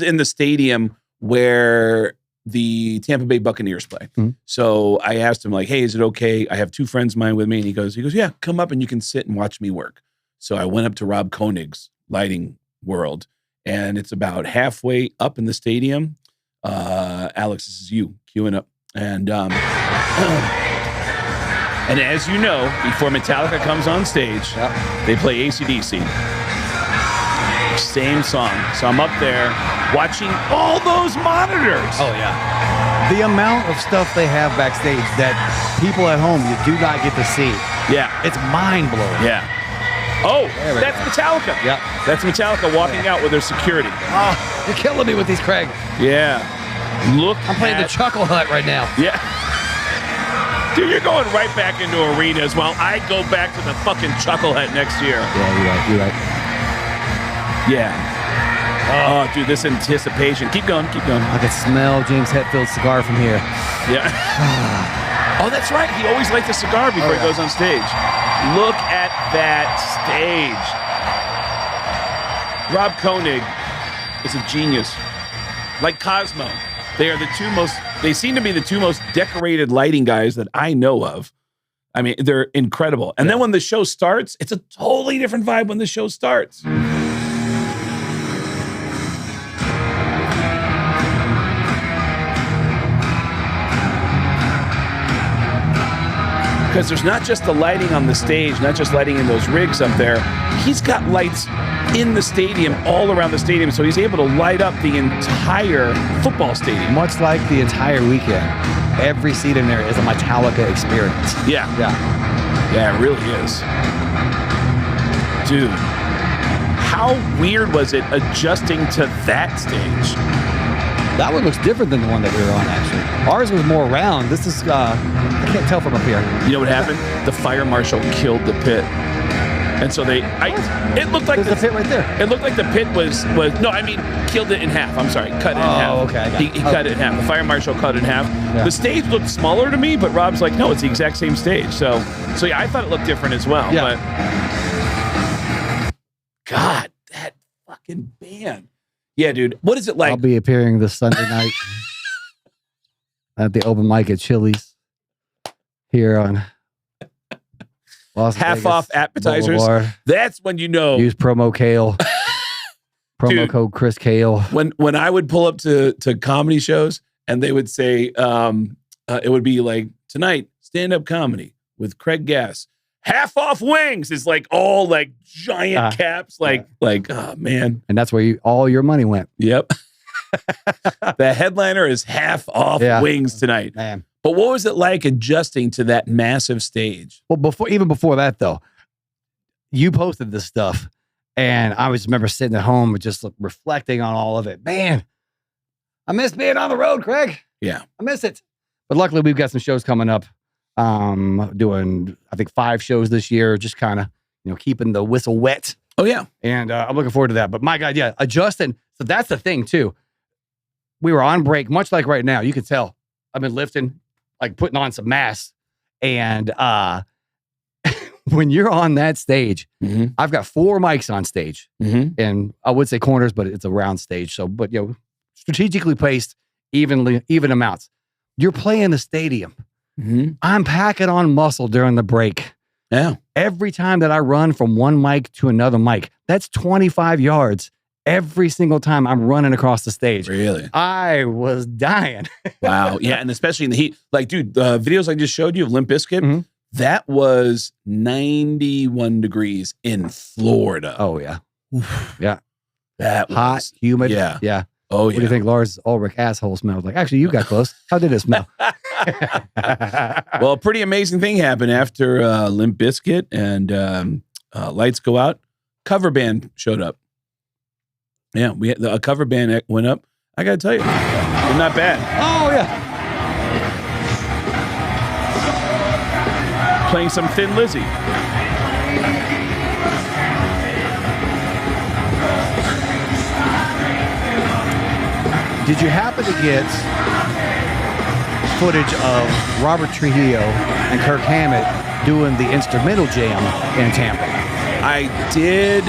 in the stadium where the Tampa Bay Buccaneers play. So I asked him hey, is it okay? I have two friends of mine with me, and he goes, yeah, come up and you can sit and watch me work. So I went up to Rob Koenig's lighting world, and it's about halfway up in the stadium. Alex, this is you queuing up. And as you know, before Metallica comes on stage, they play AC/DC. Same song. So I'm up there watching all those monitors. Oh, yeah. The amount of stuff they have backstage that people at home, you do not get to see. Yeah. It's mind-blowing. Yeah. Oh, There we that's Metallica. Yep. That's Metallica walking out with their security. Oh, you're killing me with these, Craig. Yeah. Look I'm playing the at- Chuckle Hut right now. Yeah. Dude, you're going right back into arenas while I go back to the fucking Chuckle Hut next year. Yeah, you're right. Yeah. Oh, dude, this anticipation. Keep going. I can smell James Hetfield's cigar from here. Yeah. Oh, that's right. He always lights a cigar before he goes on stage. Look at that stage. Rob Koenig is a genius. Like Cosmo. They seem to be the two most decorated lighting guys that I know of. I mean, they're incredible. And then when the show starts, it's a totally different vibe when the show starts. Because there's not just the lighting on the stage, not just lighting in those rigs up there. He's got lights in the stadium, all around the stadium, so he's able to light up the entire football stadium. Much like the entire weekend, every seat in there is a Metallica experience. Yeah. Yeah, it really is. Dude, how weird was it adjusting to that stage? That one looks different than the one that we were on, actually. Ours was more round. This is, I can't tell from up here. You know what happened? The fire marshal killed the pit. And so it looked like There's the pit right there. It looked like the pit was no, I mean, killed it in half. I'm sorry, cut it in half. Oh, okay. I got He it. cut it in half. The fire marshal cut it in half. Yeah. The stage looked smaller to me, but Rob's like, no, it's the exact same stage. So yeah, I thought it looked different as well. Yeah. But God, that fucking band. Yeah, dude. What is it like? I'll be appearing this Sunday night at the open mic at Chili's here on Las Half Vegas off appetizers. Boulevard. That's when you know. Use promo Kale. Promo Dude. code Chris Kale. When I would pull up to comedy shows and they would say, it would be like, tonight, stand-up comedy with Craig Gass. Half off wings is like all like giant caps, oh man. And that's where all your money went. Yep. The headliner is half off wings tonight. Man. But what was it like adjusting to that massive stage? Well, even before that, though, you posted this stuff, and I remember sitting at home and just reflecting on all of it. Man, I miss being on the road, Craig. Yeah. I miss it. But luckily, we've got some shows coming up. Doing, I think, 5 shows this year, just kind of, keeping the whistle wet. Oh, yeah. And I'm looking forward to that. But my God, yeah, adjusting. So that's the thing, too. We were on break, much like right now. You can tell I've been lifting, like putting on some mass. And when you're on that stage, I've got 4 mics on stage. And I would say corners, but it's a round stage. So, but, strategically placed, even amounts. You're playing the stadium. I'm packing on muscle during the break. Yeah. Every time that I run from one mic to another mic, that's 25 yards every single time I'm running across the stage. Really? I was dying. Wow. Yeah. And especially in the heat. Like, dude, the videos I just showed you of Limp Bizkit, that was 91 degrees in Florida. Oh, yeah. Yeah. That was hot, humid. Yeah. Yeah. Oh, yeah. What do you think Lars Ulrich asshole smells like? Actually, you got close. How did it smell? Well, a pretty amazing thing happened after Limp Bizkit and Lights Go Out. Cover band showed up. Yeah, a cover band went up. I got to tell you, they're not bad. Oh, yeah. Playing some Thin Lizzy. Did you happen to get footage of Robert Trujillo and Kirk Hammett doing the instrumental jam in Tampa? I did.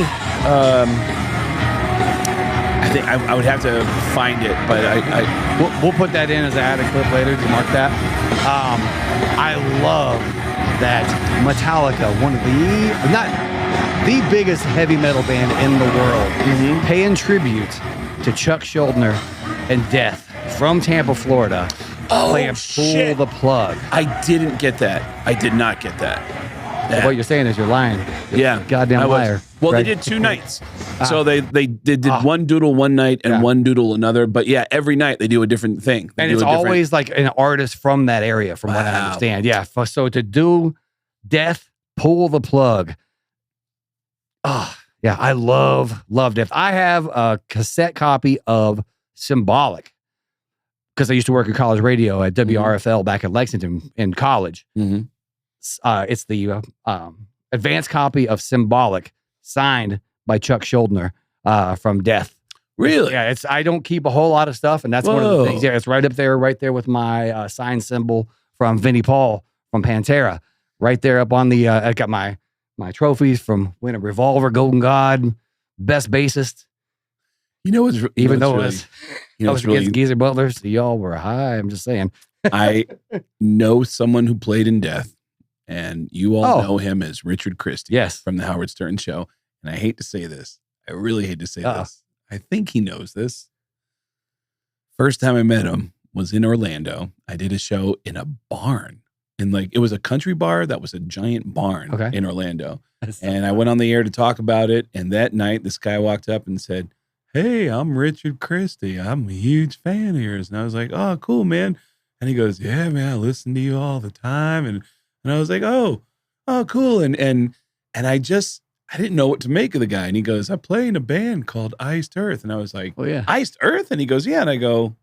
I think I would have to find it, but We'll put that in as an added clip later to mark that. I love that Metallica, one of not the biggest heavy metal band in the world, paying tribute to Chuck Schuldiner and Death from Tampa, Florida, playing Pull the Plug. I didn't get that. I did not get that. What you're saying is you're lying. You're a goddamn liar. Well, right? they did 2 nights. So they did one doodle one night and one doodle another. But yeah, every night they do a different thing. And it's always like an artist from that area, from what I understand. Yeah. So to do Death, Pull the Plug, Oh, yeah, I love Death. I have a cassette copy of Symbolic because I used to work at college radio at WRFL back in Lexington in college. Mm-hmm. It's the advanced copy of Symbolic signed by Chuck Schuldiner from Death. Really? Yeah, I don't keep a whole lot of stuff, and that's one of the things. Yeah, it's right there with my sign symbol from Vinnie Paul from Pantera. Right there up on the, I got my trophies from winning Revolver, Golden God, best bassist. You know what's Even though really, I was against Geezer Butler, so y'all were high. I'm just saying. I know someone who played in Death, and you all know him as Richard Christy. Yes. From the Howard Stern Show. And I hate to say this. I really hate to say this. I think he knows this. First time I met him was in Orlando. I did a show in a barn. It was a country bar that was a giant barn in Orlando. And I went on the air to talk about it. And that night, this guy walked up and said, "Hey, I'm Richard Christy. I'm a huge fan of yours." And I was like, "Oh, cool, man." And he goes, "Yeah, man, I listen to you all the time." And I was like, oh, cool. And I didn't know what to make of the guy. And he goes, "I play in a band called Iced Earth." And I was like, "Oh, yeah. Iced Earth?" And he goes, "Yeah." And I go,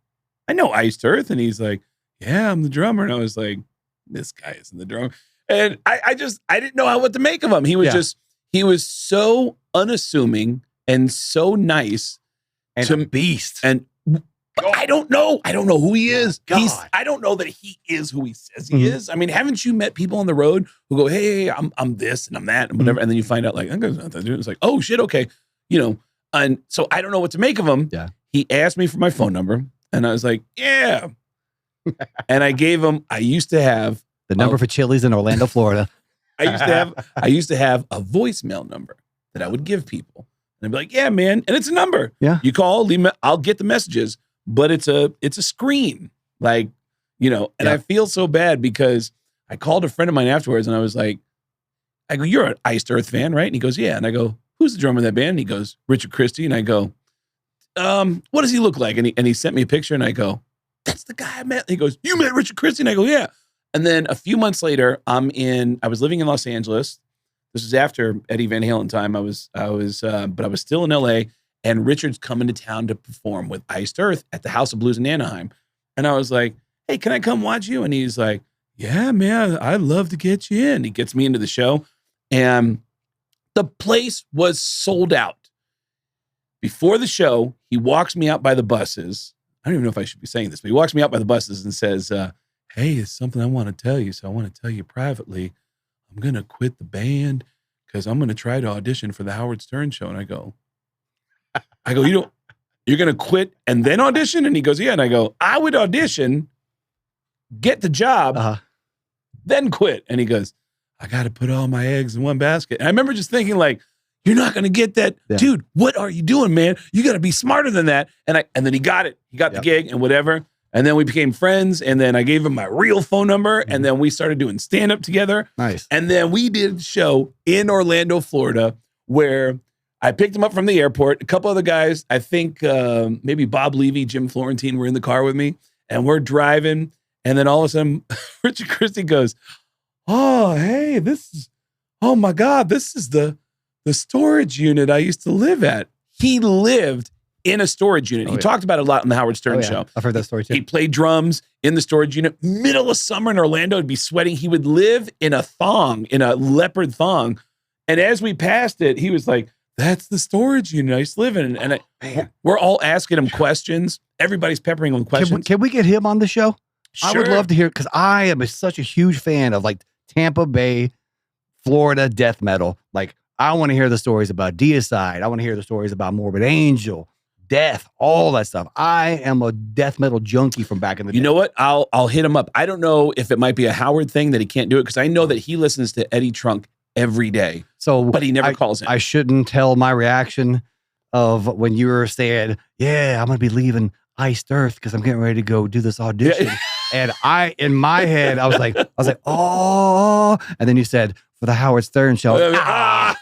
"I know Iced Earth." And he's like, "Yeah, I'm the drummer." And I was like, this guy isn't the drummer. And I didn't know what to make of him. He was he was so unassuming and so nice. And a beast. And I don't know who he is. I don't know that he is who he says he is. I mean, haven't you met people on the road who go, "Hey, I'm this and I'm that and whatever," and then you find out it's like, "Oh shit, okay," And so I don't know what to make of him. Yeah. He asked me for my phone number, and I was like, "Yeah," and I gave him. I used to have the number for Chili's in Orlando, Florida. I used to have a voicemail number that I would give people, and I'd be like, "Yeah, man," and it's a number. Yeah, you call, leave me, I'll get the messages. But it's a screen, and I feel so bad because I called a friend of mine afterwards and I was like, I go, "You're an Iced Earth fan, right?" And he goes, "Yeah." And I go, "Who's the drummer of that band?" And he goes, "Richard Christy." And I go, "What does he look like?" And he sent me a picture and I go, "That's the guy I met." And he goes, "You met Richard Christy?" And I go, "Yeah." And then a few months later, I was living in Los Angeles. This was after Eddie Van Halen time. But I was still in LA. And Richard's coming to town to perform with Iced Earth at the House of Blues in Anaheim. And I was like, "Hey, can I come watch you?" And he's like, "Yeah, man, I'd love to get you in." He gets me into the show. And the place was sold out. Before the show, he walks me out by the buses. I don't even know if I should be saying this, but he walks me out by the buses and says, "Hey, it's something I want to tell you. So I want to tell you privately, I'm going to quit the band because I'm going to try to audition for the Howard Stern Show." And I go, "You're going to quit and then audition?" And he goes, "Yeah." And I go, "I would audition, get the job, then quit." And he goes, "I got to put all my eggs in one basket." And I remember just thinking you're not going to get that. Yeah. Dude, what are you doing, man? You got to be smarter than that. And then he got it. He got the gig and whatever. And then we became friends. And then I gave him my real phone number. And then we started doing stand-up together. Nice. And then we did a show in Orlando, Florida, where I picked him up from the airport. A couple other guys, I think maybe Bob Levy, Jim Florentine were in the car with me. And we're driving. And then all of a sudden, Richard Christy goes, "Oh, hey, oh my God, this is the storage unit I used to live at." He lived in a storage unit. He talked about it a lot on the Howard Stern Show. I've heard that story too. He played drums in the storage unit. Middle of summer in Orlando, he'd be sweating. He would live in a thong, in a leopard thong. And as we passed it, he was like, "That's the storage unit I used to live in." And we're all asking him questions. Everybody's peppering him with questions. Can we get him on the show? Sure. I would love to hear, because I am such a huge fan of Tampa Bay, Florida death metal. I want to hear the stories about Deicide. I want to hear the stories about Morbid Angel, Death, all that stuff. I am a death metal junkie from back in the day. You know what? I'll hit him up. I don't know if it might be a Howard thing that he can't do it, because I know that he listens to Eddie Trunk every day. But he never calls in. I shouldn't tell my reaction of when you were saying, "Yeah, I'm going to be leaving Iced Earth because I'm getting ready to go do this audition." And in my head, I was like, "Oh," and then you said, "For the Howard Stern Show." I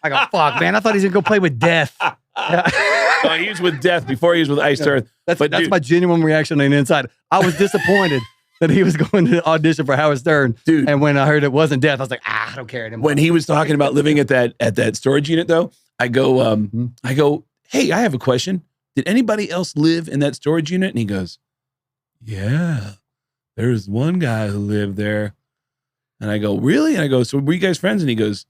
go, "Fuck, man. I thought he was going to go play with Death." Well, he was with Death before he was with Iced Earth. That's my genuine reaction on the inside. I was disappointed that he was going to audition for Howard Stern. Dude. And when I heard it wasn't death, I was like, I don't care anymore. When he was talking about living at that storage unit, though, I go, hey, I have a question. Did anybody else live in that storage unit? And he goes, yeah, there's one guy who lived there. And I go, really? And I go, so were you guys friends? And he goes,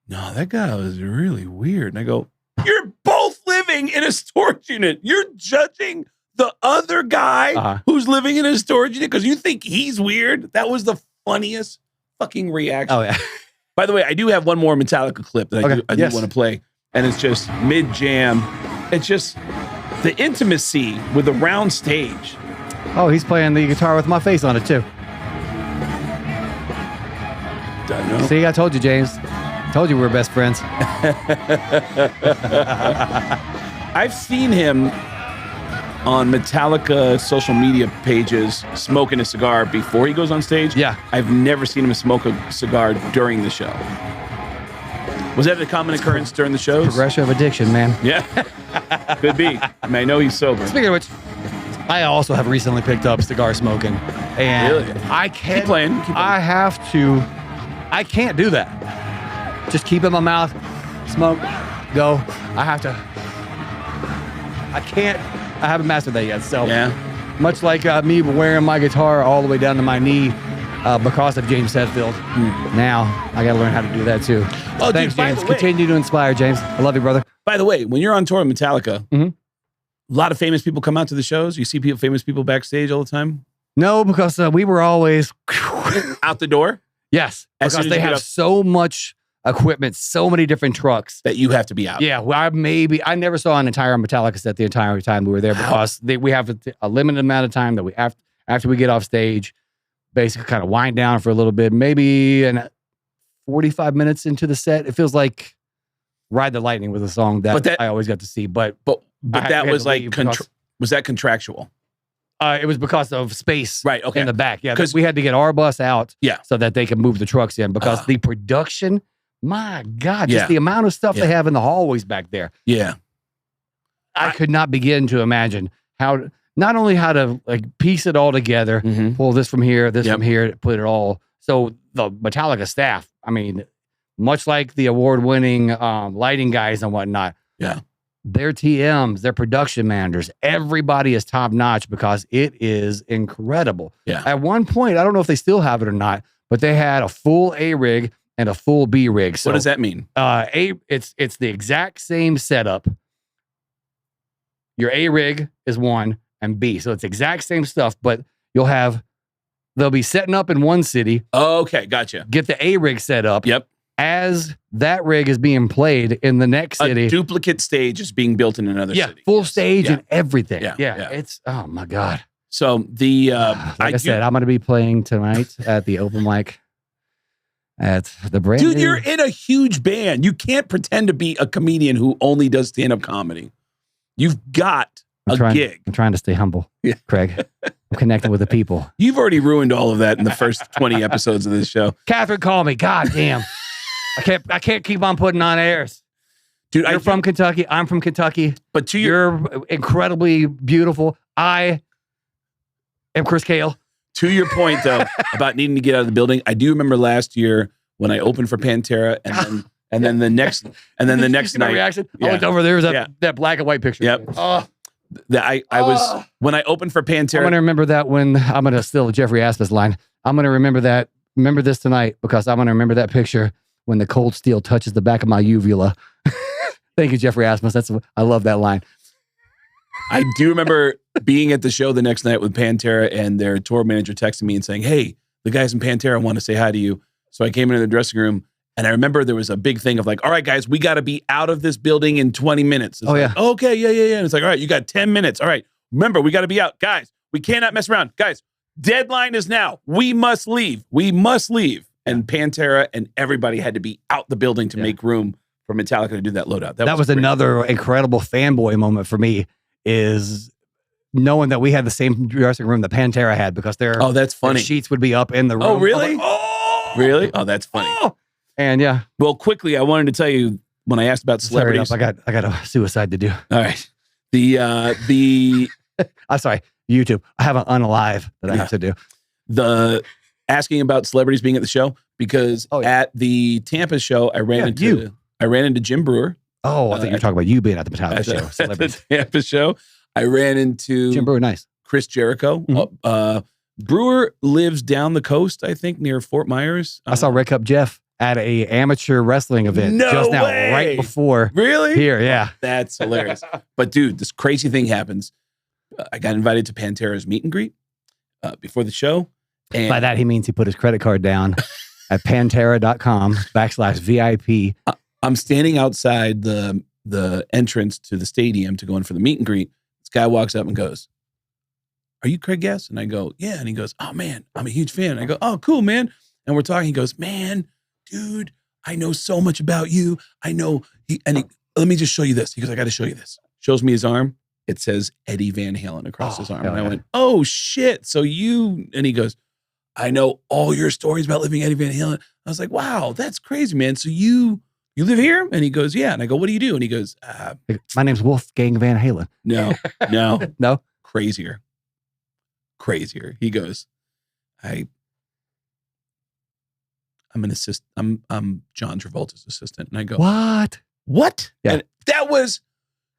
no, that guy was really weird. And I go, you're both living in a storage unit. You're judging the other guy who's living in a storage unit because you think he's weird. That was the funniest fucking reaction. Oh, yeah. By the way, I do have one more Metallica clip that I do want to play. And it's just mid-jam. It's just the intimacy with the round stage. Oh, he's playing the guitar with my face on it, too. Don't know. See, I told you, James. Told you we were best friends. I've seen him on Metallica social media pages smoking a cigar before he goes on stage. Yeah. I've never seen him smoke a cigar during the show. Was that a common occurrence during the shows? Progressive addiction, man. Yeah. Could be. I mean, I know he's sober. Speaking of which, I also have recently picked up cigar smoking. And Really? I can't. Keep playing. I can't do that. Just keep it in my mouth, smoke, go. I haven't mastered that yet. So much like me wearing my guitar all the way down to my knee because of James Hetfield. Now I got to learn how to do that too. Oh, thanks, dude, by James. the way- Continue to inspire, James. I love you, brother. By the way, when you're on tour with Metallica, a lot of famous people come out to the shows. You see famous people backstage all the time? No, because we were always Out the door? yes, As soon because as they you get have up- so much equipment, so many different trucks. That you have to be out. Yeah, well, I never saw an entire Metallica set the entire time we were there because we have a limited amount of time that we after we get off stage, basically kind of wind down for a little bit, maybe 45 minutes into the set. It feels like Ride the Lightning with a song that I always got to see, but that was to like leave because- was that contractual? it was because of space Right. Okay. in the back. Yeah, 'Cause- we had to get our bus out Yeah. so that they could move the trucks in because the production, my God, just Yeah. the amount of stuff Yeah. they have in the hallways back there. Yeah. I could not begin to imagine not only how to like piece it all together, Mhm. pull this from here, this Yep. from here, put it all. So the Metallica staff, I mean, much like the award-winning lighting guys and whatnot, Yeah. their TMs, their production managers, everybody is top notch because it is incredible. Yeah. At one point, I don't know if they still have it or not, but they had a full A rig and a full B rig. So What does that mean? it's the exact same setup. Your A rig is one and B. So it's exact same stuff, but they'll be setting up in one city, Oh, okay. Gotcha. get the A rig set up. Yep. As that rig is being played in the next city. A duplicate stage is being built in another city. Full Yes. stage Yeah. and everything. Yeah, Yeah. yeah. It's, oh my God. So the Like I said, I'm going to be playing tonight at the open mic at the brand dude, new- you're in a huge band. You can't pretend to be a comedian who only does stand-up comedy. You've got gig. I'm trying to stay humble, Yeah. Craig. I'm connecting with the people. You've already ruined all of that in the first 20 episodes of this show. Catherine, call me. God damn. I can't keep on putting on airs. Dude, You're from Kentucky. I'm from Kentucky. but to You're incredibly beautiful. I am Chris Kale. To your point, though, about needing to get out of the building, I do remember last year when I opened for Pantera, and then the next You see my night, reaction. Yeah. I looked over there. Was Yeah. that black and white picture. Yep. Oh, I was when I opened for I'm going Pantera. to remember that when I'm going to steal Jeffrey Asmus line. I'm going to remember that. Remember this tonight because I'm going to remember that picture when the cold steel touches the back of my uvula. Thank you, Jeffrey Asmus. I love that line. I do remember being at the show the next night with Pantera, and their tour manager texted me and saying, "Hey, the guys in Pantera want to say hi to you." So I came into the dressing room, and I remember there was a big thing of like, "All right, guys, we got to be out of this building in 20 minutes." It's Oh, like, yeah. Okay, yeah. And it's like, "All right, you got 10 minutes. All right, remember, we got to be out. Guys, we cannot mess around. Guys, deadline is now. We must leave. We must leave." And Pantera and everybody had to be out the building to make room for Metallica to do that loadout. That was great. another incredible fanboy moment for me is knowing that we had the same dressing room that Pantera had because their Oh, that's their funny. sheets would be up in the room. Oh, I was really? like, oh! Really? Oh, that's funny. Oh! And yeah, Well, quickly, I wanted to tell you when I asked about hurry celebrities. up. I got a suicide to do. All right. The I'm sorry, YouTube. I have an unalive that I have to do. the asking about celebrities being at the show because at the Tampa show, I ran into Jim Brewer. Oh, I think you're talking about you being at the Metallica show. At the Tampa show, I ran into Jim Brewer, nice. Chris Jericho. Mm-hmm. Brewer lives down the coast, I think, near Fort Myers. I saw Red Cup Jeff at a amateur wrestling event just now, right before. Really? Here, yeah. That's hilarious. But dude, this crazy thing happens. I got invited to Pantera's meet and greet before the show. And by that, he means he put his credit card down at pantera.com/VIP. I'm standing outside the entrance to the stadium to go in for the meet and greet. This guy walks up and goes, "Are you Craig Gass?" And I go, "Yeah." And he goes, "Oh man, I'm a huge fan." And I go, "Oh, cool, man." And we're talking. He goes, "Man, dude, I know so much about you. I know." Let me just show you this. He goes, "I got to show you this." Shows me his arm. It says Eddie Van Halen across his arm. And I went, "Oh shit. So you," and he goes, "I know all your stories about living Eddie Van Halen." I was like, "Wow, that's crazy, man. So you live here?" And he goes, "Yeah." And I go, "What do you do?" And he goes, "My name's Wolfgang Van Halen." No. No. Crazier. He goes, I'm an assistant. I'm John Travolta's assistant. And I go, What? Yeah. And that was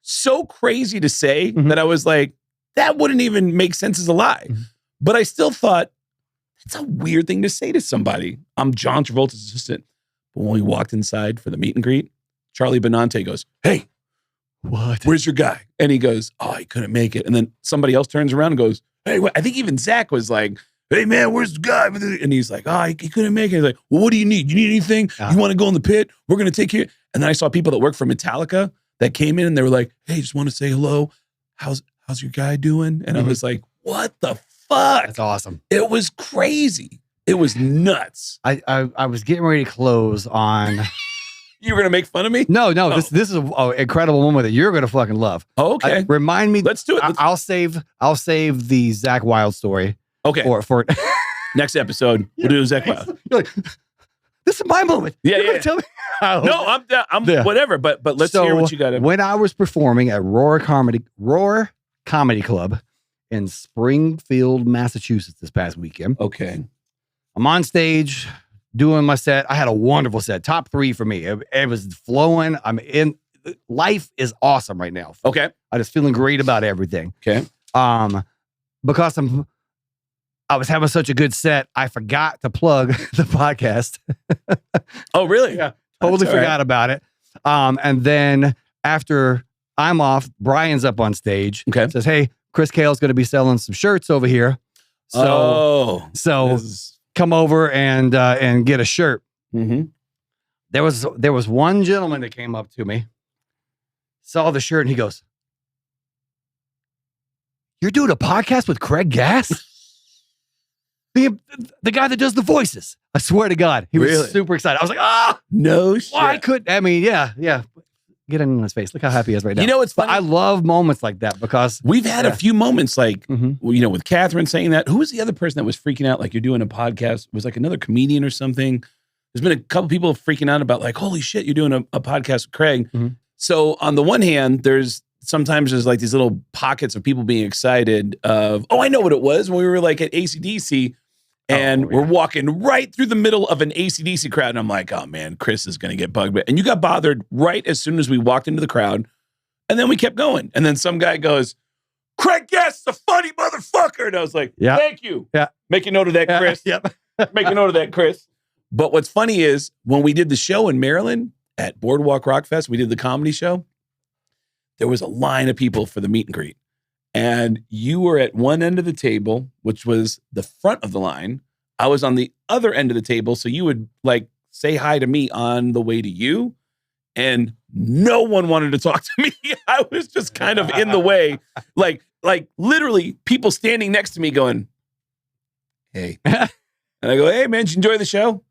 so crazy to say that I was like, that wouldn't even make sense as a lie. But I still thought, that's a weird thing to say to somebody. I'm John Travolta's assistant. But when we walked inside for the meet and greet, Charlie Benante goes, "Hey, what? Where's your guy?" And he goes, "Oh, he couldn't make it." And then somebody else turns around and goes, "Hey," I think even Zach was like, "Hey man, where's the guy?" And he's like, "Oh, he couldn't make it." He's like, "Well, what do you need? You need anything? You want to go in the pit? We're going to take care." And then I saw people that work for Metallica that came in and they were like, "Hey, just want to say hello. How's your guy doing?" And I was like, what the fuck? That's awesome. It was crazy. It was nuts. I was getting ready to close on. You were going to make fun of me? No. This is an incredible moment that you're going to fucking love. Oh, okay. Remind me. Let's do it. I'll save the Zach Wilde story. Okay. For next episode, we'll do Zach Wilde. You're like, this is my moment. Yeah, You're Tell me. No, I'm whatever. But let's hear what you got. When I was performing at Roar Comedy Club in Springfield, Massachusetts this past weekend. Okay. I'm on stage doing my set. I had a wonderful set. Top 3 for me. It was flowing. Life is awesome right now. Okay. I'm just feeling great about everything. Okay. Because I was having such a good set, I forgot to plug the podcast. Oh, really? Yeah. Totally forgot about it. And then after I'm off, Brian's up on stage. Okay. Says, "Hey, Chris Kale's going to be selling some shirts over here. So come over and get a shirt." Mm-hmm. There was one gentleman that came up to me, saw the shirt, and he goes, "You're doing a podcast with Craig Gass?" The guy that does the voices. I swear to God. He was super excited. I was like, no shit. Why couldn't, yeah. Get in his face. Look how happy he is right now. You know, it's funny. But I love moments like that because we've had a few moments like, with Katherine saying that. Who was the other person that was freaking out? Like, you're doing a podcast. It was like another comedian or something. There's been a couple people freaking out about like, holy shit, you're doing a podcast with Craig. So on the one hand, sometimes there's like these little pockets of people being excited of, I know what it was when we were like at AC/DC and we're walking right through the middle of an AC/DC crowd. And I'm like, oh man, Chris is going to get bugged. And you got bothered right as soon as we walked into the crowd. And then we kept going. And then some guy goes, "Craig Gass is a funny motherfucker." And I was like, thank you. Yeah. Make a note of that, Chris. Make a note of that, Chris. But what's funny is when we did the show in Maryland at Boardwalk Rock Fest, we did the comedy show. There was a line of people for the meet and greet. And you were at one end of the table, which was the front of the line. I was on the other end of the table. So you would like say hi to me on the way to you. And no one wanted to talk to me. I was just kind of in the way. Like literally people standing next to me going, "Hey." And I go, "Hey man, did you enjoy the show?"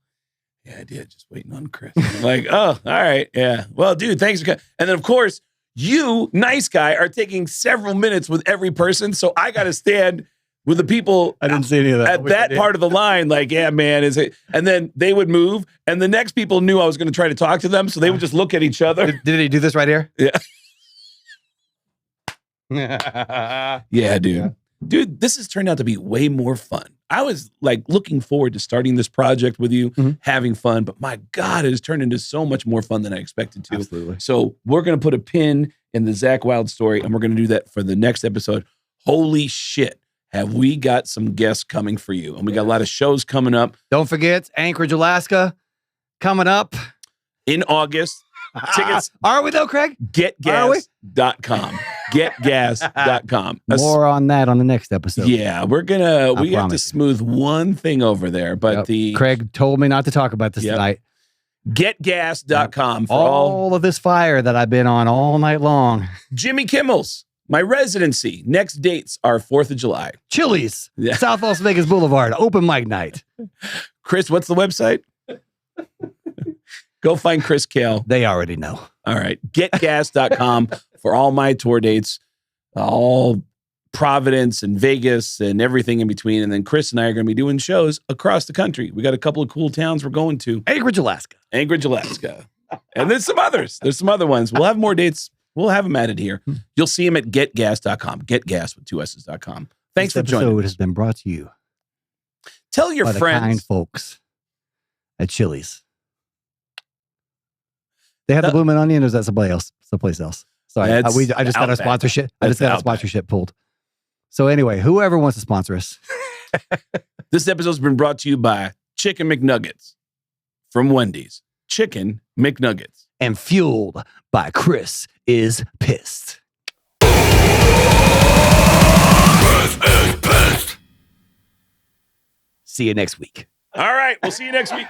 "Yeah, I did. Just waiting on Chris." I'm like, "Oh, all right. Yeah. Well, dude, thanks for coming." And then of course, you, nice guy, are taking several minutes with every person. So I got to stand with the people. I didn't see any of that. At that part of the line, like, "Yeah, man, is it?" And then they would move. And the next people knew I was going to try to talk to them. So they would just look at each other. Did he do this right here? Yeah. Yeah, dude. Dude, this has turned out to be way more fun. I was like looking forward to starting this project with you, having fun, but my God, it has turned into so much more fun than I expected to. Absolutely. So we're going to put a pin in the Zach Wilde story, and we're going to do that for the next episode. Holy shit. Have we got some guests coming for you? And we got a lot of shows coming up. Don't forget, Anchorage, Alaska, coming up in August. Tickets. Are we though, Craig? Getgas.com. Getgas.com. More on that on the next episode. Yeah, we have to smooth one thing over there, but Craig told me not to talk about this tonight. Getgas.com for all of this fire that I've been on all night long. Jimmy Kimmel's, my residency. Next dates are 4th of July. Chili's, South Las Vegas Boulevard, open mic night. Chris, what's the website? Go find Chris Kale. They already know. All right. Getgas.com for all my tour dates, all Providence and Vegas and everything in between. And then Chris and I are going to be doing shows across the country. We got a couple of cool towns we're going to. Anchorage, Alaska. And there's some others. There's some other ones. We'll have more dates. We'll have them added here. You'll see them at getgas.com. Getgas with 2 S's.com. Thanks for joining us. This episode has been brought to you. Tell your friends. The kind folks at Chili's. They have the Bloomin' Onion, or is that someplace else? Sorry, I just got a sponsorship. I just got a sponsorship pulled. So anyway, whoever wants to sponsor us. This episode's been brought to you by Chicken McNuggets from Wendy's. Chicken McNuggets. And fueled by Chris is Pissed. Chris is Pissed. See you next week. All right, we'll see you next week.